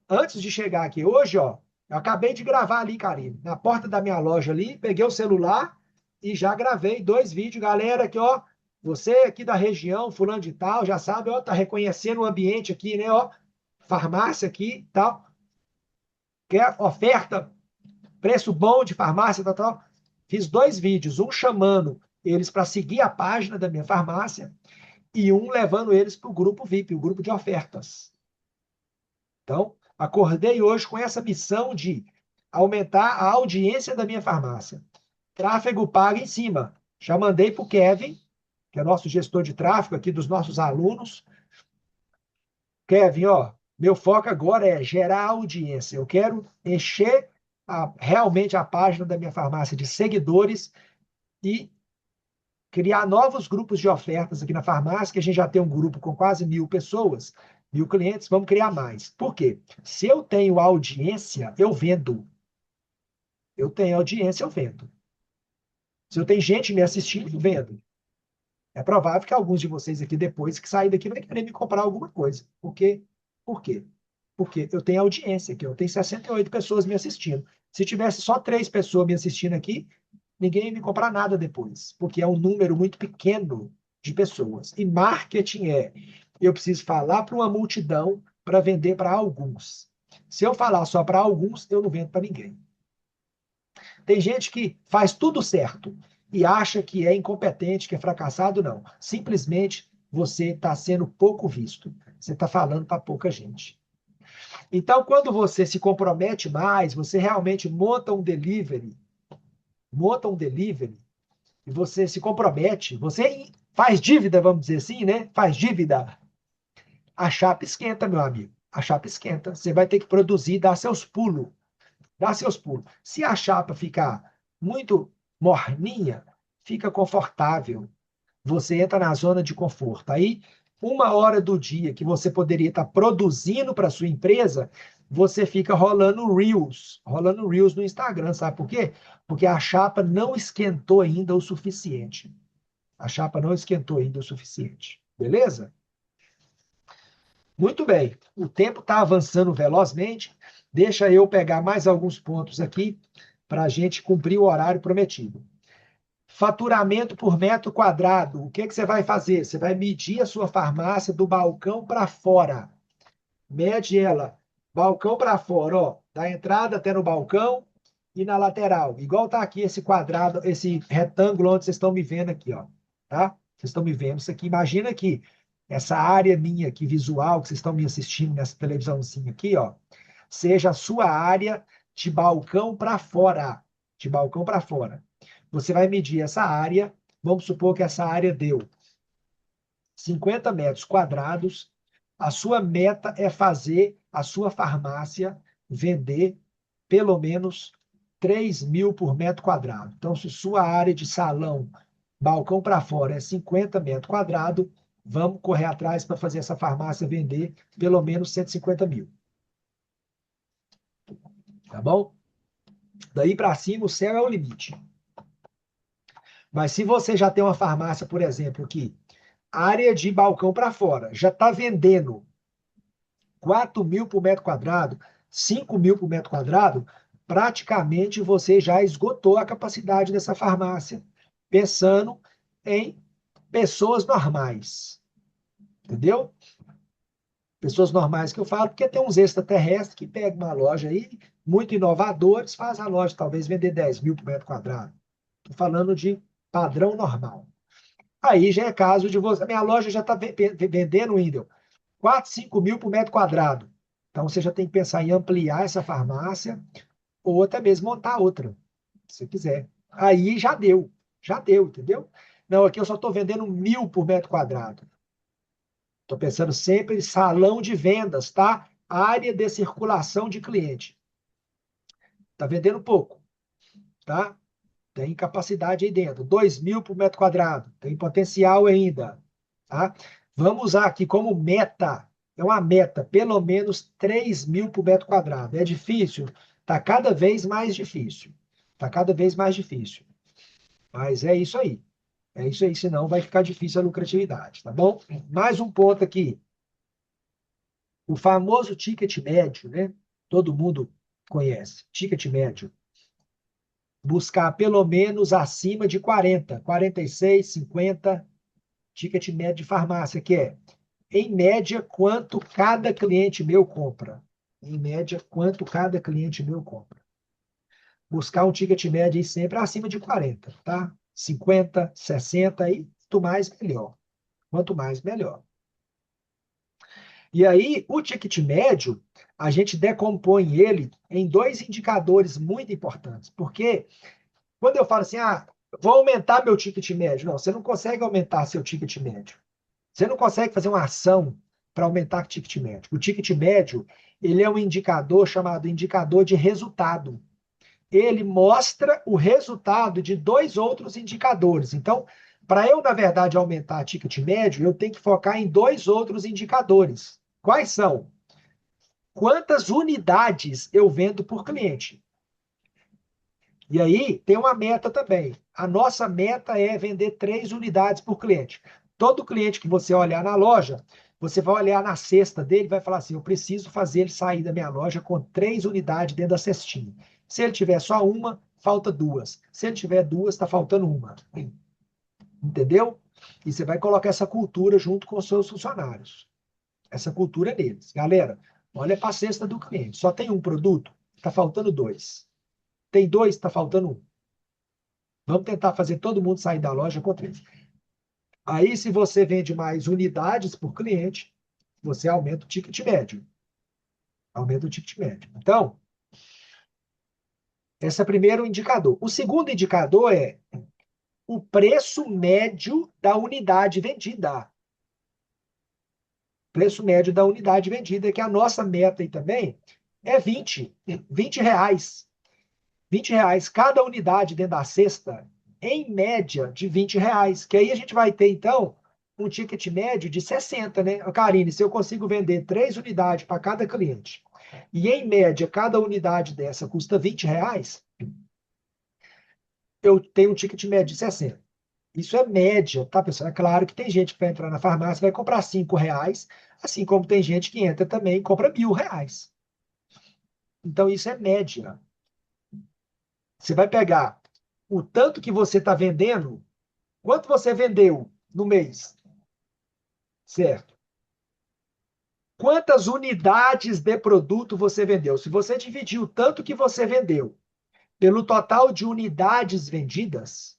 A: Antes de chegar aqui hoje, ó, eu acabei de gravar ali, Karine, na porta da minha loja ali, peguei o celular e já gravei 2 vídeos. Galera, aqui, ó, você aqui da região, fulano de tal, já sabe, ó, tá reconhecendo o ambiente aqui, né, ó, farmácia aqui, tal. Quer oferta, preço bom de farmácia, tal, tal. Fiz 2 vídeos, um chamando eles para seguir a página da minha farmácia e um levando eles para o grupo VIP, o grupo de ofertas. Então, acordei hoje com essa missão de aumentar a audiência da minha farmácia. Tráfego pago em cima. Já mandei para o Kevin, que é nosso gestor de tráfego aqui dos nossos alunos. Kevin, ó, meu foco agora é gerar audiência. Eu quero encher realmente a página da minha farmácia de seguidores e criar novos grupos de ofertas aqui na farmácia, que a gente já tem um grupo com quase 1.000 pessoas, 1.000 clientes, vamos criar mais. Por quê? Se eu tenho audiência, eu vendo. Eu tenho audiência, eu vendo. Se eu tenho gente me assistindo, eu vendo. É provável que alguns de vocês aqui, depois que sair daqui, vai querer me comprar alguma coisa. Por quê? Por quê? Porque eu tenho audiência aqui, eu tenho 68 pessoas me assistindo. Se tivesse só 3 pessoas me assistindo aqui, ninguém ia me comprar nada depois, porque é um número muito pequeno de pessoas. E marketing eu preciso falar para uma multidão para vender para alguns. Se eu falar só para alguns, eu não vendo para ninguém. Tem gente que faz tudo certo e acha que é incompetente, que é fracassado, não. Simplesmente você está sendo pouco visto. Você está falando para pouca gente. Então, quando você se compromete mais, você realmente monta um delivery, e você se compromete, você faz dívida, vamos dizer assim, né? Faz dívida. A chapa esquenta, meu amigo. A chapa esquenta. Você vai ter que produzir, dar seus pulos. Dá seus pulos. Se a chapa ficar muito morninha, fica confortável. Você entra na zona de conforto. Aí, 1 hora do dia que você poderia estar produzindo para sua empresa, você fica rolando Reels no Instagram, sabe por quê? Porque a chapa não esquentou ainda o suficiente. A chapa não esquentou ainda o suficiente. Beleza? Muito bem. O tempo está avançando velozmente. Deixa eu pegar mais alguns pontos aqui para a gente cumprir o horário prometido. Faturamento por metro quadrado. O que que você vai fazer? Você vai medir a sua farmácia do balcão para fora. Mede ela, balcão para fora, ó, da entrada até no balcão e na lateral. Igual tá aqui esse quadrado, esse retângulo onde vocês estão me vendo aqui, ó, tá? Vocês estão me vendo isso aqui. Imagina que essa área minha aqui visual que vocês estão me assistindo nessa televisãozinha aqui, ó, seja a sua área de balcão para fora, de balcão para fora. Você vai medir essa área, vamos supor que essa área deu 50 metros quadrados. A sua meta é fazer a sua farmácia vender pelo menos 3.000 por metro quadrado. Então, se sua área de salão, balcão para fora, é 50 metros quadrados, vamos correr atrás para fazer essa farmácia vender pelo menos 150 mil. Tá bom? Daí para cima, o céu é o limite. Mas se você já tem uma farmácia, por exemplo, que área de balcão para fora já está vendendo 4.000 por metro quadrado, 5.000 por metro quadrado, praticamente você já esgotou a capacidade dessa farmácia, pensando em pessoas normais. Entendeu? Pessoas normais que eu falo, porque tem uns extraterrestres que pegam uma loja aí, muito inovadores, faz a loja talvez vender 10.000 por metro quadrado. Estou falando de padrão normal. Aí já é caso de você. Minha loja já está vendendo, Wendel, 4, 5 mil por metro quadrado. Então você já tem que pensar em ampliar essa farmácia ou até mesmo montar outra, se você quiser. Aí já deu, entendeu? Não, aqui eu só estou vendendo 1.000 por metro quadrado. Estou pensando sempre em salão de vendas, tá? Área de circulação de cliente. Está vendendo pouco, tá? Tem capacidade aí dentro. 2.000 por metro quadrado. Tem potencial ainda, tá? Vamos usar aqui como meta. É uma meta, pelo menos 3.000 por metro quadrado. É difícil? Está cada vez mais difícil. Está cada vez mais difícil. Mas é isso aí. É isso aí, senão vai ficar difícil a lucratividade, tá bom? Mais um ponto aqui. O famoso ticket médio, né? Todo mundo conhece. Ticket médio. Buscar pelo menos acima de 40, 46, 50 ticket médio de farmácia, que é, em média, quanto cada cliente meu compra. Em média, quanto cada cliente meu compra. Buscar um ticket médio aí sempre acima de 40, tá? 50, 60 e quanto mais, melhor. Quanto mais, melhor. E aí, o ticket médio, a gente decompõe ele em dois indicadores muito importantes, porque quando eu falo assim, vou aumentar meu ticket médio, não, você não consegue aumentar seu ticket médio. Você não consegue fazer uma ação para aumentar o ticket médio. O ticket médio, ele é um indicador chamado indicador de resultado. Ele mostra o resultado de dois outros indicadores. Então, para eu, na verdade, aumentar o ticket médio, eu tenho que focar em dois outros indicadores. Quais são? Quantas unidades eu vendo por cliente? E aí tem uma meta também. A nossa meta é vender 3 unidades por cliente. Todo cliente que você olhar na loja, você vai olhar na cesta dele e vai falar assim: eu preciso fazer ele sair da minha loja com 3 unidades dentro da cestinha. Se ele tiver só uma, falta duas. Se ele tiver duas, está faltando uma. Entendeu? E você vai colocar essa cultura junto com os seus funcionários. Essa cultura é deles. Galera, olha para a cesta do cliente. Só tem um produto? Está faltando dois. Tem dois? Está faltando um. Vamos tentar fazer todo mundo sair da loja com três. Aí, se você vende mais unidades por cliente, você aumenta o ticket médio. Aumenta o ticket médio. Então, esse é o primeiro indicador. O segundo indicador é o preço médio da unidade vendida. Preço médio da unidade vendida, que a nossa meta aí também é 20 reais. 20 reais cada unidade dentro da cesta, em média de 20 reais. Que aí a gente vai ter, então, um ticket médio de 60, né? Karine, se eu consigo vender 3 unidades para cada cliente, e em média cada unidade dessa custa 20 reais, eu tenho um ticket médio de 60. Isso é média, tá, pessoal? É claro que tem gente que vai entrar na farmácia e vai comprar 5 reais, assim como tem gente que entra também e compra 1.000 reais. Então, isso é média. Você vai pegar o tanto que você está vendendo, quanto você vendeu no mês, certo? Quantas unidades de produto você vendeu? Se você dividir o tanto que você vendeu pelo total de unidades vendidas,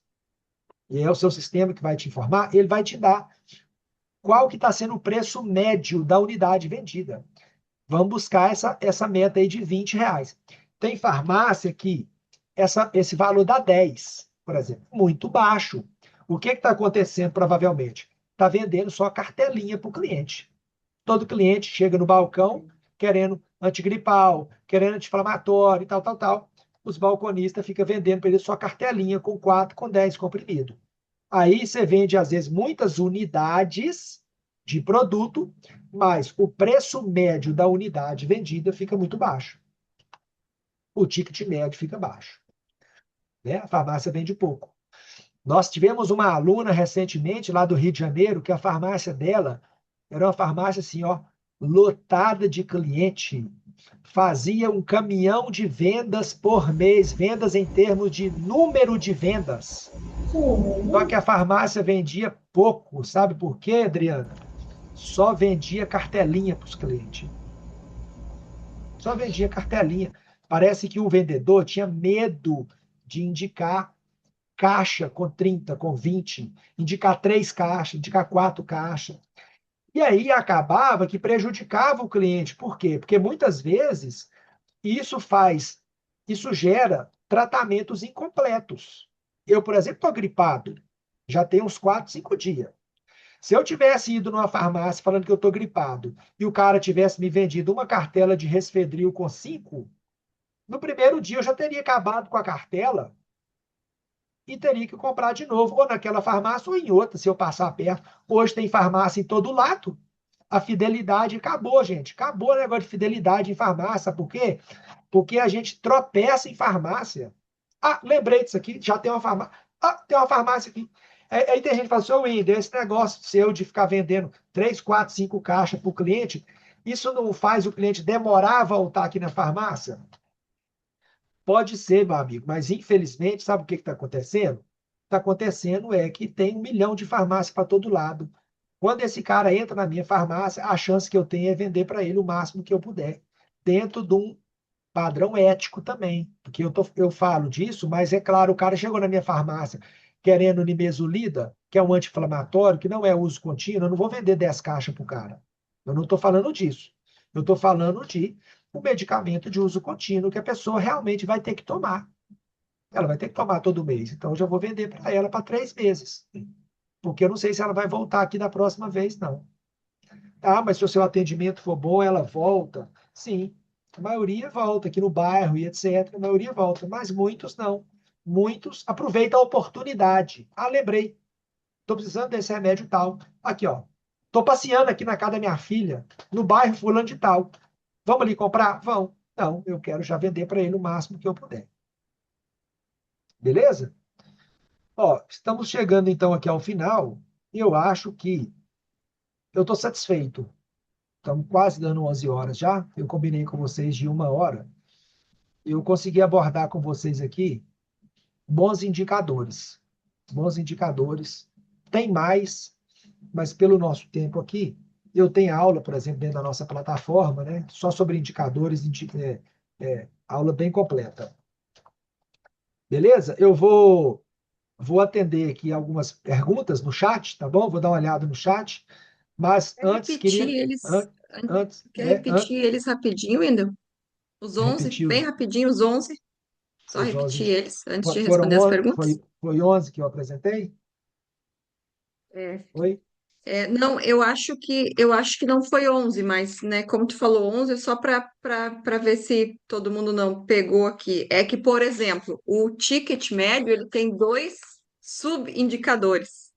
A: e é o seu sistema que vai te informar, ele vai te dar qual que está sendo o preço médio da unidade vendida. Vamos buscar essa meta aí de 20 reais. Tem farmácia que esse valor dá 10, por exemplo, muito baixo. O que está acontecendo, provavelmente? Está vendendo só cartelinha para o cliente. Todo cliente chega no balcão querendo antigripal, querendo anti-inflamatório e tal, tal, tal. Os balconistas ficam vendendo para ele só cartelinha com 4, com 10 comprimido. Aí você vende, às vezes, muitas unidades de produto, mas o preço médio da unidade vendida fica muito baixo. O ticket médio fica baixo. Né? A farmácia vende pouco. Nós tivemos uma aluna recentemente lá do Rio de Janeiro, que a farmácia dela era uma farmácia assim, ó, lotada de cliente. Fazia um caminhão de vendas por mês, vendas em termos de número de vendas. Só que a farmácia vendia pouco, sabe por quê, Adriana? Só vendia cartelinha para os clientes. Só vendia cartelinha. Parece que o vendedor tinha medo de indicar caixa com 30, com 20, indicar 3 caixas, indicar 4 caixas. E aí acabava que prejudicava o cliente. Por quê? Porque muitas vezes isso gera tratamentos incompletos. Eu, por exemplo, estou gripado, já tem uns 4, 5 dias. Se eu tivesse ido numa farmácia falando que eu estou gripado e o cara tivesse me vendido uma cartela de Resfedril com 5, no primeiro dia eu já teria acabado com a cartela e teria que comprar de novo, ou naquela farmácia ou em outra, se eu passar perto. Hoje tem farmácia em todo lado. A fidelidade acabou, gente. Acabou o negócio de fidelidade em farmácia. Por quê? Porque a gente tropeça em farmácia. Ah, lembrei disso aqui, já tem uma farmácia. Ah, tem uma farmácia aqui. Aí tem gente que fala assim, ô Whindersson, esse negócio seu de ficar vendendo 3, 4, 5 caixas para o cliente, isso não faz o cliente demorar a voltar aqui na farmácia? Pode ser, meu amigo, mas infelizmente, sabe o que está acontecendo? Está acontecendo é que tem 1 milhão de farmácias para todo lado. Quando esse cara entra na minha farmácia, a chance que eu tenho é vender para ele o máximo que eu puder, dentro de um padrão ético também. Porque eu falo disso, mas é claro, o cara chegou na minha farmácia querendo nimesulida, que é um anti-inflamatório, que não é uso contínuo, eu não vou vender 10 caixas para o cara. Eu não estou falando disso. Eu estou falando de um medicamento de uso contínuo que a pessoa realmente vai ter que tomar. Ela vai ter que tomar todo mês. Então, eu já vou vender para ela para 3 meses. Porque eu não sei se ela vai voltar aqui da próxima vez, não. Ah, mas se o seu atendimento for bom, ela volta. Sim, a maioria volta aqui no bairro e etc. A maioria volta, mas muitos não. Muitos aproveitam a oportunidade. Ah, lembrei. Estou precisando desse remédio tal. Aqui, ó. Estou passeando aqui na casa da minha filha, no bairro fulano de tal. Vamos ali comprar? Vão. Não, eu quero já vender para ele o máximo que eu puder. Beleza? Ó, estamos chegando então aqui ao final. Eu acho que eu estou satisfeito. Estamos quase dando 11 horas já. Eu combinei com vocês de 1 hora. Eu consegui abordar com vocês aqui bons indicadores. Bons indicadores. Tem mais, mas pelo nosso tempo aqui, eu tenho aula, por exemplo, dentro da nossa plataforma, né? Só sobre indicadores, aula bem completa. Beleza? Eu vou atender aqui algumas perguntas no chat, tá bom? Vou dar uma olhada no chat. Mas
B: Quer
A: antes,
B: repetir
A: queria.
B: eles,
A: Antes,
B: quer repetir eles rapidinho, Wendel? Os 11,
A: repetir
B: bem rapidinho, os 11. Só
A: Os 11
B: repetir eles antes de
A: foram,
B: responder as perguntas?
A: foi 11 que eu apresentei?
B: É.
A: Foi?
B: Não, eu acho que não foi 11, mas, né, como tu falou 11, é só para ver se todo mundo não pegou aqui. É que, por exemplo, o ticket médio, ele tem dois subindicadores.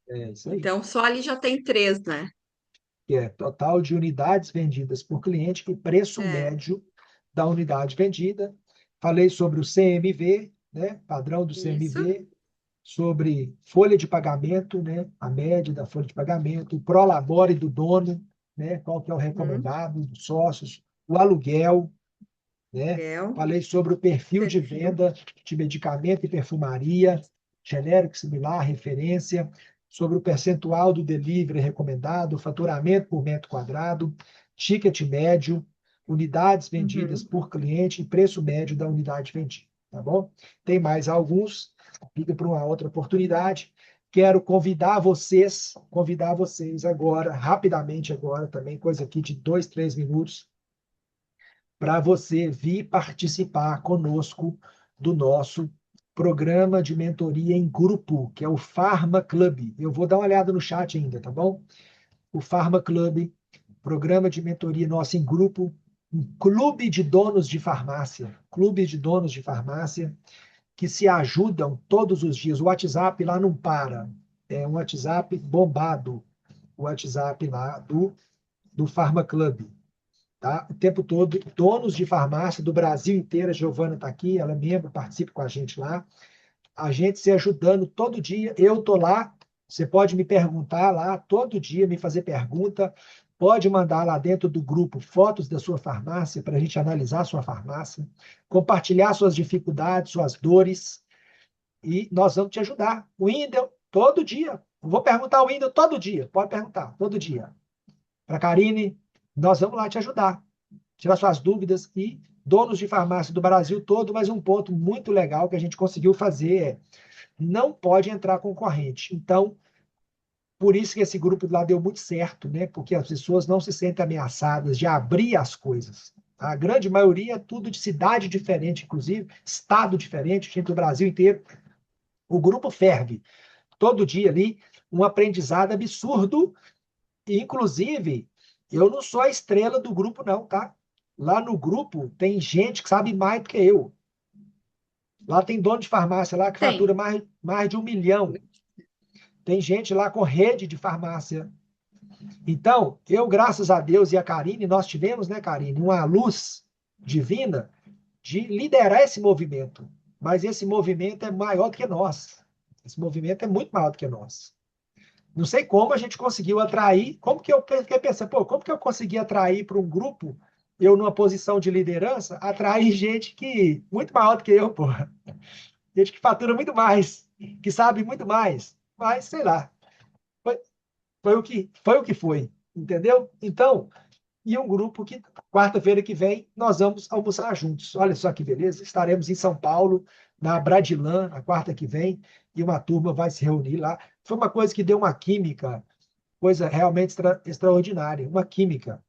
A: É isso aí.
B: Então, só ali já tem três, né?
A: Que é total de unidades vendidas por cliente e preço
B: É,
A: médio da unidade vendida. Falei sobre o CMV, né? Padrão do
B: isso.
A: CMV, sobre folha de pagamento, né? A média da folha de pagamento, o prolabore do dono, né? Qual que é o
B: Uhum.
A: recomendado dos sócios, o aluguel, né?
B: Aluguel,
A: Falei sobre o perfil de
B: perfil.
A: venda de medicamento e perfumaria, genérico, similar, referência, sobre o percentual do delivery recomendado, faturamento por metro quadrado, ticket médio, unidades vendidas
B: Uhum.
A: por cliente e preço médio da unidade vendida, tá bom? Tem mais alguns, fica para uma outra oportunidade. Quero convidar vocês agora, rapidamente agora também, coisa aqui de 2, 3 minutos, para você vir participar conosco do nosso programa de mentoria em grupo, que é o Pharma Club. Eu vou dar uma olhada no chat ainda, tá bom? O Pharma Club, programa de mentoria nosso em grupo, um clube de donos de farmácia, clube de donos de farmácia que se ajudam todos os dias. O WhatsApp lá não para. É um WhatsApp bombado, o WhatsApp lá do Pharma Club, tá? O tempo todo, donos de farmácia do Brasil inteiro, a Giovana está aqui, ela é membro, participa com a gente lá, a gente se ajudando todo dia, eu tô lá, você pode me perguntar lá, todo dia me fazer pergunta, pode mandar lá dentro do grupo fotos da sua farmácia, para a gente analisar a sua farmácia, compartilhar suas dificuldades, suas dores, e nós vamos te ajudar. O Wendel, todo dia, vou perguntar ao Wendel todo dia, pode perguntar, todo dia. Para a Karine, nós vamos lá te ajudar, tirar suas dúvidas e donos de farmácia do Brasil todo, mas um ponto muito legal que a gente conseguiu fazer é não pode entrar concorrente. Então, por isso que esse grupo lá deu muito certo, né? Porque as pessoas não se sentem ameaçadas de abrir as coisas. A grande maioria é tudo de cidade diferente, inclusive, estado diferente, gente do Brasil inteiro. O grupo ferve. Todo dia ali, um aprendizado absurdo. E, inclusive, eu não sou a estrela do grupo, não, tá? Lá no grupo tem gente que sabe mais do que eu. Lá tem dono de farmácia lá que fatura
B: Tem.
A: mais de 1 milhão. Tem gente lá com rede de farmácia. Então, eu, graças a Deus e a Karine, nós tivemos, né, Karine, uma luz divina de liderar esse movimento. Mas esse movimento é maior do que nós. Esse movimento é muito maior do que nós. Não sei como a gente conseguiu atrair. Como que eu fiquei pensando, pô, como que eu consegui atrair para um grupo, eu numa posição de liderança, atrair gente que muito maior do que eu, pô. Gente que fatura muito mais, que sabe muito mais. Mas, sei lá, foi, foi o que foi, entendeu? Então, e um grupo que, quarta-feira que vem, nós vamos almoçar juntos. Olha só que beleza, estaremos em São Paulo, na Bradilan, na quarta que vem, e uma turma vai se reunir lá. Foi uma coisa que deu uma química, coisa realmente extraordinária, uma química.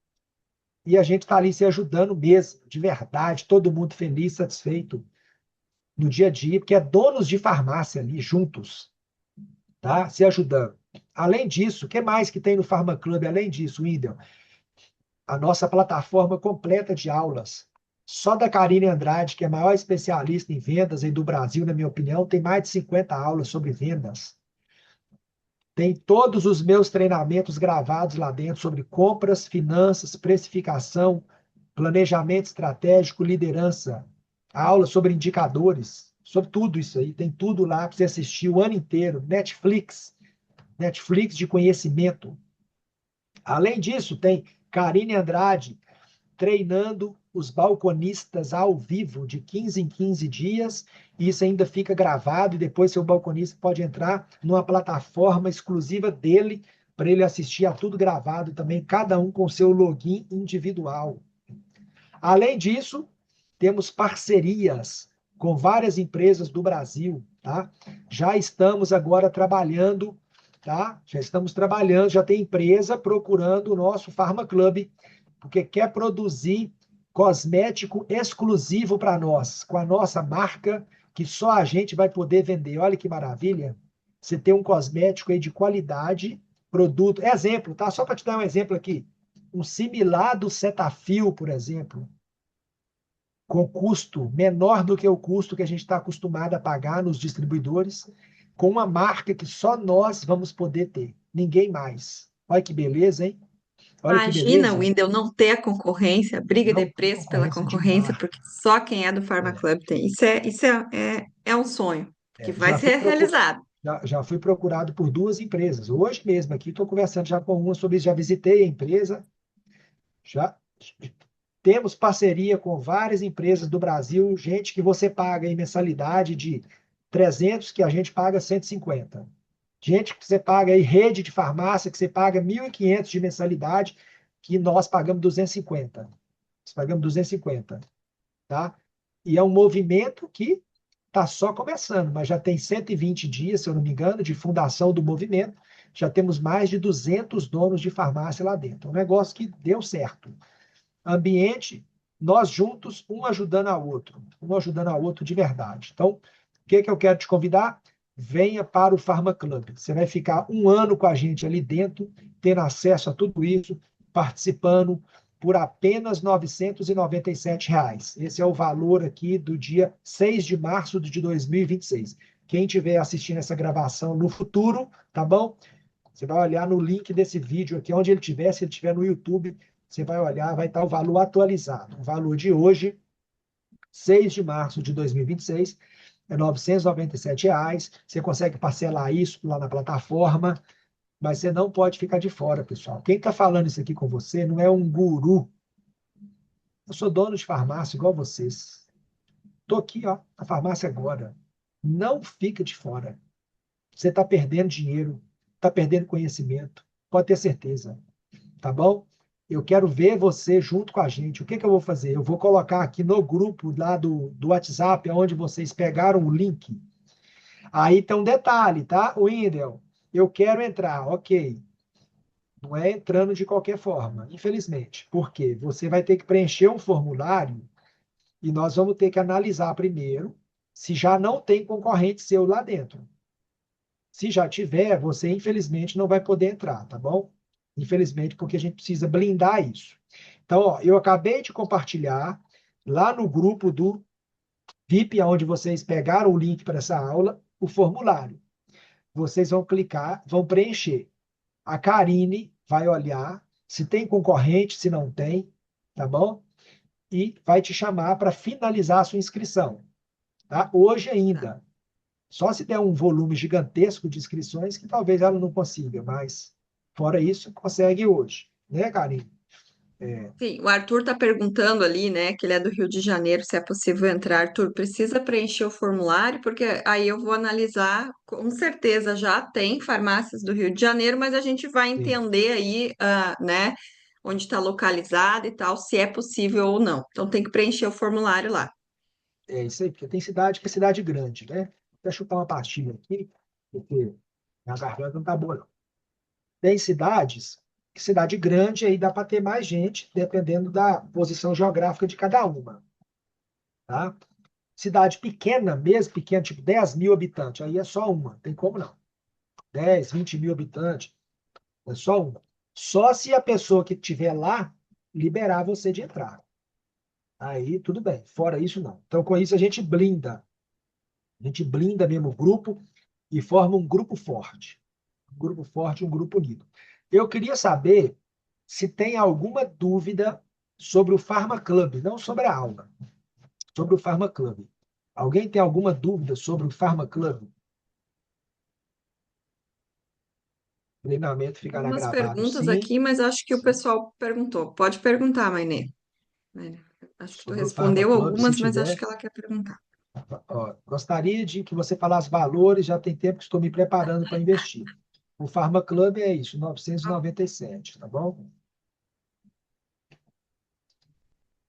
A: E a gente está ali se ajudando mesmo, de verdade, todo mundo feliz, satisfeito no dia a dia, porque é donos de farmácia ali juntos, tá? Se ajudando. Além disso, o que mais que tem no Pharma Club? Além disso, Wendel, a nossa plataforma completa de aulas. Só da Karine Andrade, que é a maior especialista em vendas aí do Brasil, na minha opinião, tem mais de 50 aulas sobre vendas. Tem todos os meus treinamentos gravados lá dentro sobre compras, finanças, precificação, planejamento estratégico, liderança. Aula sobre indicadores, sobre tudo isso aí. Tem tudo lá para você assistir o ano inteiro. Netflix de conhecimento. Além disso, tem Karine Andrade treinando os balconistas ao vivo, de 15 em 15 dias, e isso ainda fica gravado, e depois seu balconista pode entrar numa plataforma exclusiva dele, para ele assistir a tudo gravado também, cada um com seu login individual. Além disso, temos parcerias com várias empresas do Brasil, tá? Já estamos agora trabalhando, tá? Já estamos trabalhando, já tem empresa procurando o nosso Pharma Club, porque quer produzir cosmético exclusivo para nós, com a nossa marca, que só a gente vai poder vender. Olha que maravilha. Você tem um cosmético aí de qualidade, produto. Exemplo, tá? Só para te dar um exemplo aqui. Um similado Cetaphil, por exemplo, com custo menor do que o custo que a gente está acostumado a pagar nos distribuidores, com uma marca que só nós vamos poder ter, ninguém mais. Olha que beleza, hein? Olha que
B: Imagina o
A: beleza.
B: Wendel não ter a concorrência, briga de
A: Não tem
B: preço pela
A: concorrência de
B: concorrência,
A: marca.
B: porque só quem é do Pharma
A: É,
B: Club tem. Isso é um sonho, que vai
A: já fui
B: ser realizado.
A: já fui procurado por duas empresas. Hoje mesmo aqui estou conversando já com uma sobre isso. Já visitei a empresa, já temos parceria com várias empresas do Brasil, gente que você paga em mensalidade de 300, que a gente paga 150. Gente que você paga aí, rede de farmácia, que você paga 1.500 de mensalidade, que nós pagamos 250. Nós pagamos 250, tá? E é um movimento que está só começando, mas já tem 120 dias, se eu não me engano, de fundação do movimento. Já temos mais de 200 donos de farmácia lá dentro. É um negócio que deu certo. Ambiente, nós juntos, um ajudando ao outro de verdade. Então, o que que eu quero te convidar? Venha para o Pharma Club. Você vai ficar um ano com a gente ali dentro, tendo acesso a tudo isso, participando por apenas R$ 997. Esse é o valor aqui do dia 6 de março de 2026. Quem estiver assistindo essa gravação no futuro, tá bom? Você vai olhar no link desse vídeo aqui, onde ele estiver, se ele estiver no YouTube, você vai olhar, vai estar o valor atualizado. O valor de hoje, 6 de março de 2026, é R$ 997. Você consegue parcelar isso lá na plataforma, mas você não pode ficar de fora, pessoal. Quem está falando isso aqui com você não é um guru. Eu sou dono de farmácia igual vocês. Estou aqui, ó, na farmácia agora. Não fica de fora. Você está perdendo dinheiro, está perdendo conhecimento. Pode ter certeza. Tá bom? Eu quero ver você junto com a gente. O que que eu vou fazer? Eu vou colocar aqui no grupo lá do WhatsApp, onde vocês pegaram o link. Aí tem um detalhe, tá? O Wendel, eu quero entrar, ok. Não é entrando de qualquer forma, infelizmente. Por quê? Você vai ter que preencher um formulário e nós vamos ter que analisar primeiro se já não tem concorrente seu lá dentro. Se já tiver, você infelizmente não vai poder entrar, tá bom? Infelizmente, porque a gente precisa blindar isso. Então, ó, eu acabei de compartilhar lá no grupo do VIP, onde vocês pegaram o link para essa aula, o formulário. Vocês vão clicar, vão preencher. A Karine vai olhar se tem concorrente, se não tem, tá bom? E vai te chamar para finalizar a sua inscrição, tá? Hoje
B: Tá.
A: ainda. Só se der um volume gigantesco de inscrições que talvez ela não consiga, mas fora isso, consegue hoje, né, Karine?
B: Sim, o Arthur está perguntando ali, né, que ele é do Rio de Janeiro, se é possível entrar. Arthur, precisa preencher o formulário, porque aí eu vou analisar, com certeza já tem farmácias do Rio de Janeiro, mas a gente vai
A: Sim,
B: entender aí, né, onde está localizado e tal, se é possível ou não. Então tem que preencher o formulário lá.
A: é isso aí, porque tem cidade que é cidade grande, né? Vou até chutar uma pastilha aqui, porque minha garganta não tá boa, não. Tem cidades, que cidade grande, aí dá para ter mais gente, dependendo da posição geográfica de cada uma, tá? Cidade pequena, mesmo pequena, tipo 10 mil habitantes, aí é só uma, tem como não. 10, 20 mil habitantes, é só uma. Só se a pessoa que estiver lá liberar você de entrar. Aí tudo bem. Fora isso, não. Então, com isso, a gente blinda. A gente blinda mesmo o grupo e forma um grupo forte. Um grupo forte, um grupo unido. Eu queria saber se tem alguma dúvida sobre o Pharma Club, não sobre a aula, sobre o Pharma Club. Alguém tem alguma dúvida sobre o Pharma Club? O treinamento ficará
B: Algumas
A: gravado,
B: perguntas
A: sim.
B: aqui, mas acho que o
A: Sim.
B: pessoal perguntou. Pode perguntar, Mainê. Acho que tu
A: Sobre o Pharma
B: respondeu
A: Club, se
B: algumas, mas acho
A: tiver.
B: que ela quer perguntar.
A: Ó, gostaria de que você falasse valores, já tem tempo que estou me preparando para investir. O Pharma Club é isso, 997, tá bom?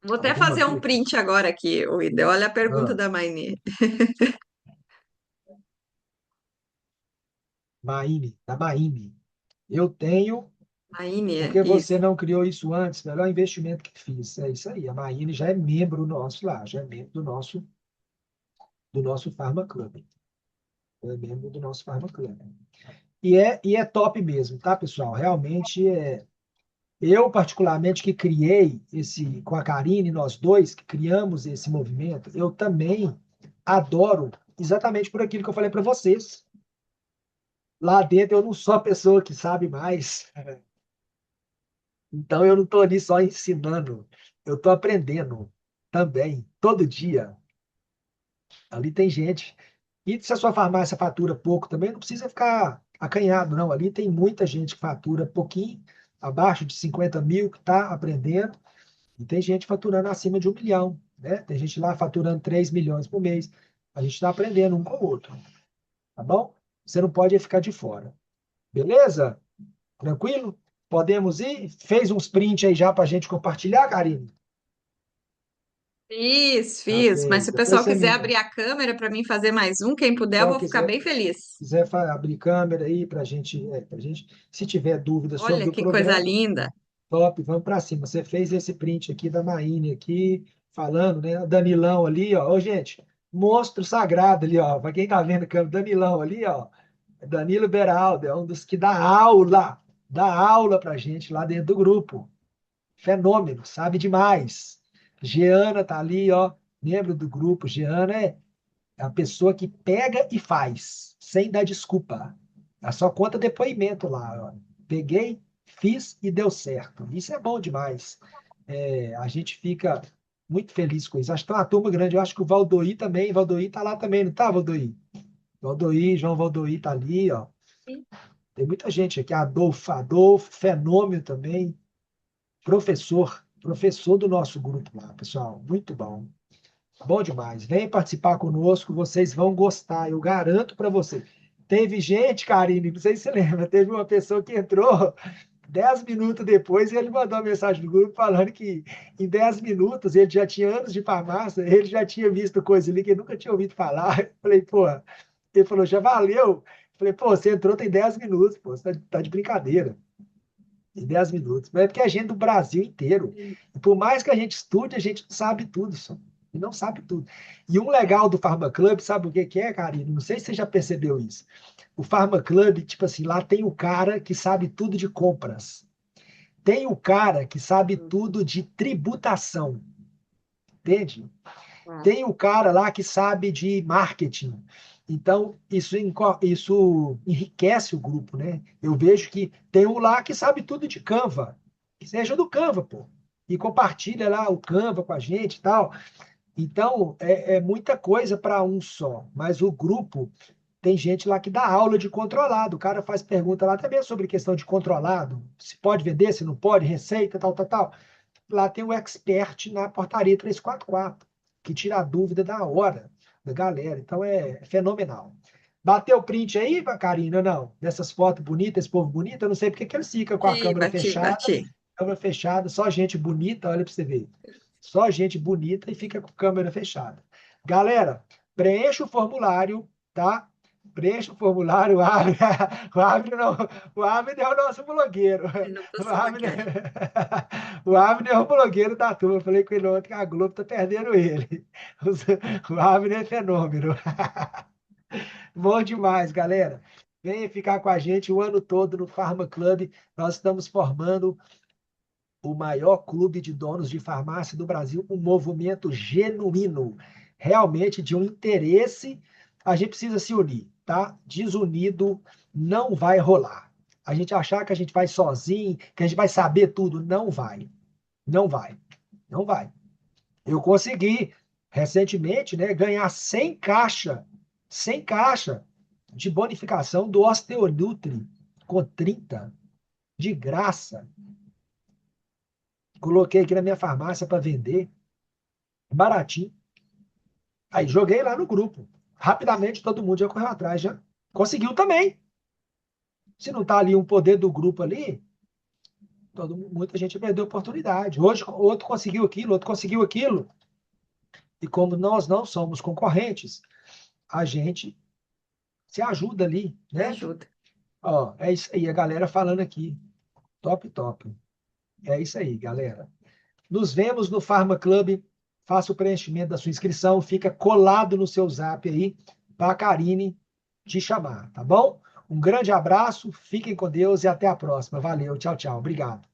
B: Vou até
A: Alguma
B: fazer um
A: dúvida?
B: print agora aqui, o Ida. Olha a pergunta
A: Ah,
B: da Mainê.
A: Maine, da Maine. Eu tenho.
B: Maine,
A: Por que você
B: isso.
A: não criou isso antes? Melhor investimento que fiz. É isso aí. A Maíne já é membro nosso lá, já é membro do nosso Pharma Club. É membro do nosso Pharma Club. E é top mesmo, tá, pessoal? Realmente é. Eu, particularmente, que criei esse, com a Karine, nós dois, que criamos esse movimento, eu também adoro, exatamente por aquilo que eu falei para vocês. Lá dentro eu não sou a pessoa que sabe mais. Então eu não estou ali só ensinando, eu estou aprendendo também, todo dia. Ali tem gente. E se a sua farmácia fatura pouco também, não precisa ficar acanhado, não. Ali tem muita gente que fatura pouquinho, abaixo de 50 mil, que está aprendendo. E tem gente faturando acima de 1 milhão, né? Tem gente lá faturando 3 milhões por mês. A gente está aprendendo um com o outro, tá bom? Você não pode ficar de fora. Beleza? Tranquilo? Podemos ir? Fez uns print aí já para a gente compartilhar, Karine?
B: Fiz,
A: Já
B: fiz. Mas se
A: fez.
B: o
A: Depois
B: pessoal
A: você
B: quiser
A: me.
B: abrir a câmera para mim fazer mais um, quem puder, eu
A: Então,
B: vou ficar
A: quiser,
B: bem feliz.
A: quiser abrir câmera aí para a gente, se tiver dúvida sobre
B: Olha
A: o
B: que coisa
A: programa,
B: linda.
A: top, vamos para cima. Você fez esse print aqui da Maíne aqui, falando, né? O Danilão ali, ó. Ô, gente, monstro sagrado ali, ó. Para quem tá vendo o câmera, Danilão ali, ó. Danilo Beraldo, é um dos que dá aula pra gente lá dentro do grupo. Fenômeno, sabe demais. Jeana tá ali, ó, membro do grupo. Jeana é a pessoa que pega e faz, sem dar desculpa. Ela só conta depoimento lá, ó. Peguei, fiz e deu certo. Isso é bom demais. A gente fica muito feliz com isso. Acho que tem uma turma grande. Eu acho que o Valdoí também. Valdoí tá lá também, não tá, Valdoí? Valdoí, João Valdoí tá ali, ó. Tem muita gente aqui. Adolfo, fenômeno também. Professor do nosso grupo lá, pessoal. Muito bom. Bom demais. Vem participar conosco, vocês vão gostar, eu garanto para você. Teve gente, Karine, não sei se você lembra, teve uma pessoa que entrou 10 minutos depois e ele mandou uma mensagem no grupo falando que em 10 minutos ele já tinha anos de farmácia, ele já tinha visto coisa ali que ele nunca tinha ouvido falar. Eu falei, pô, ele falou, já valeu. Eu falei, pô, você entrou tem 10 minutos, pô, você tá de brincadeira. Em 10 minutos. Mas é porque a gente do Brasil inteiro. E por mais que a gente estude, a gente não sabe tudo, só. E não sabe tudo. E um legal do Pharma Club, sabe o que que é, Karine? Não sei se você já percebeu isso. O Pharma Club, tipo assim, lá tem o cara que sabe tudo de compras. Tem o cara que sabe tudo de tributação. Entende? Tem o cara lá que sabe de marketing. Então, isso enriquece o grupo, né? Eu vejo que tem um lá que sabe tudo de Canva. Que seja do Canva, pô. E compartilha lá o Canva com a gente e tal. Então, é muita coisa para um só. Mas o grupo tem gente lá que dá aula de controlado. O cara faz pergunta lá até mesmo sobre questão de controlado. Se pode vender, se não pode, receita, tal, tal, tal. Lá tem o expert na portaria 344, que tira a dúvida da hora da galera. Então é fenomenal. Bateu o print aí, Karina? Não. Dessas fotos bonitas, esse povo bonito, eu não sei porque que eles ficam com a
B: Bati, bati.
A: câmera fechada, só gente bonita, olha para você ver. Só gente bonita e fica com câmera fechada. Galera, preencha o formulário, tá? Preencha o formulário, o Abner não, o Abner é o nosso blogueiro.
B: Eu não tô
A: O
B: só
A: Abner,
B: blogueira.
A: o Abner é o blogueiro da turma. Eu falei com ele ontem que a Globo tá perdendo ele. O Abner é fenômeno. Bom demais, galera. Venha ficar com a gente o ano todo no Pharma Club. Nós estamos formando o maior clube de donos de farmácia do Brasil, um movimento genuíno, realmente de um interesse. A gente precisa se unir, tá? Desunido não vai rolar. A gente achar que a gente vai sozinho, que a gente vai saber tudo, não vai. Não vai. Não vai. Eu consegui recentemente, né, ganhar 100 caixa de bonificação do Osteonutri com 30 de graça. Coloquei aqui na minha farmácia para vender, baratinho. Aí joguei lá no grupo. Rapidamente todo mundo já correu atrás, já conseguiu também. Se não tá ali um poder do grupo ali, muita gente perdeu a oportunidade. Hoje outro conseguiu aquilo, outro conseguiu aquilo. E como nós não somos concorrentes, a gente se ajuda ali,
B: Me
A: né?
B: ajuda.
A: Ó, é isso aí, a galera falando aqui. Top, top. É isso aí, galera. Nos vemos no Pharma Club. Faça o preenchimento da sua inscrição. Fica colado no seu zap aí para a Karine te chamar, tá bom? Um grande abraço, fiquem com Deus e até a próxima. Valeu, tchau, tchau. Obrigado.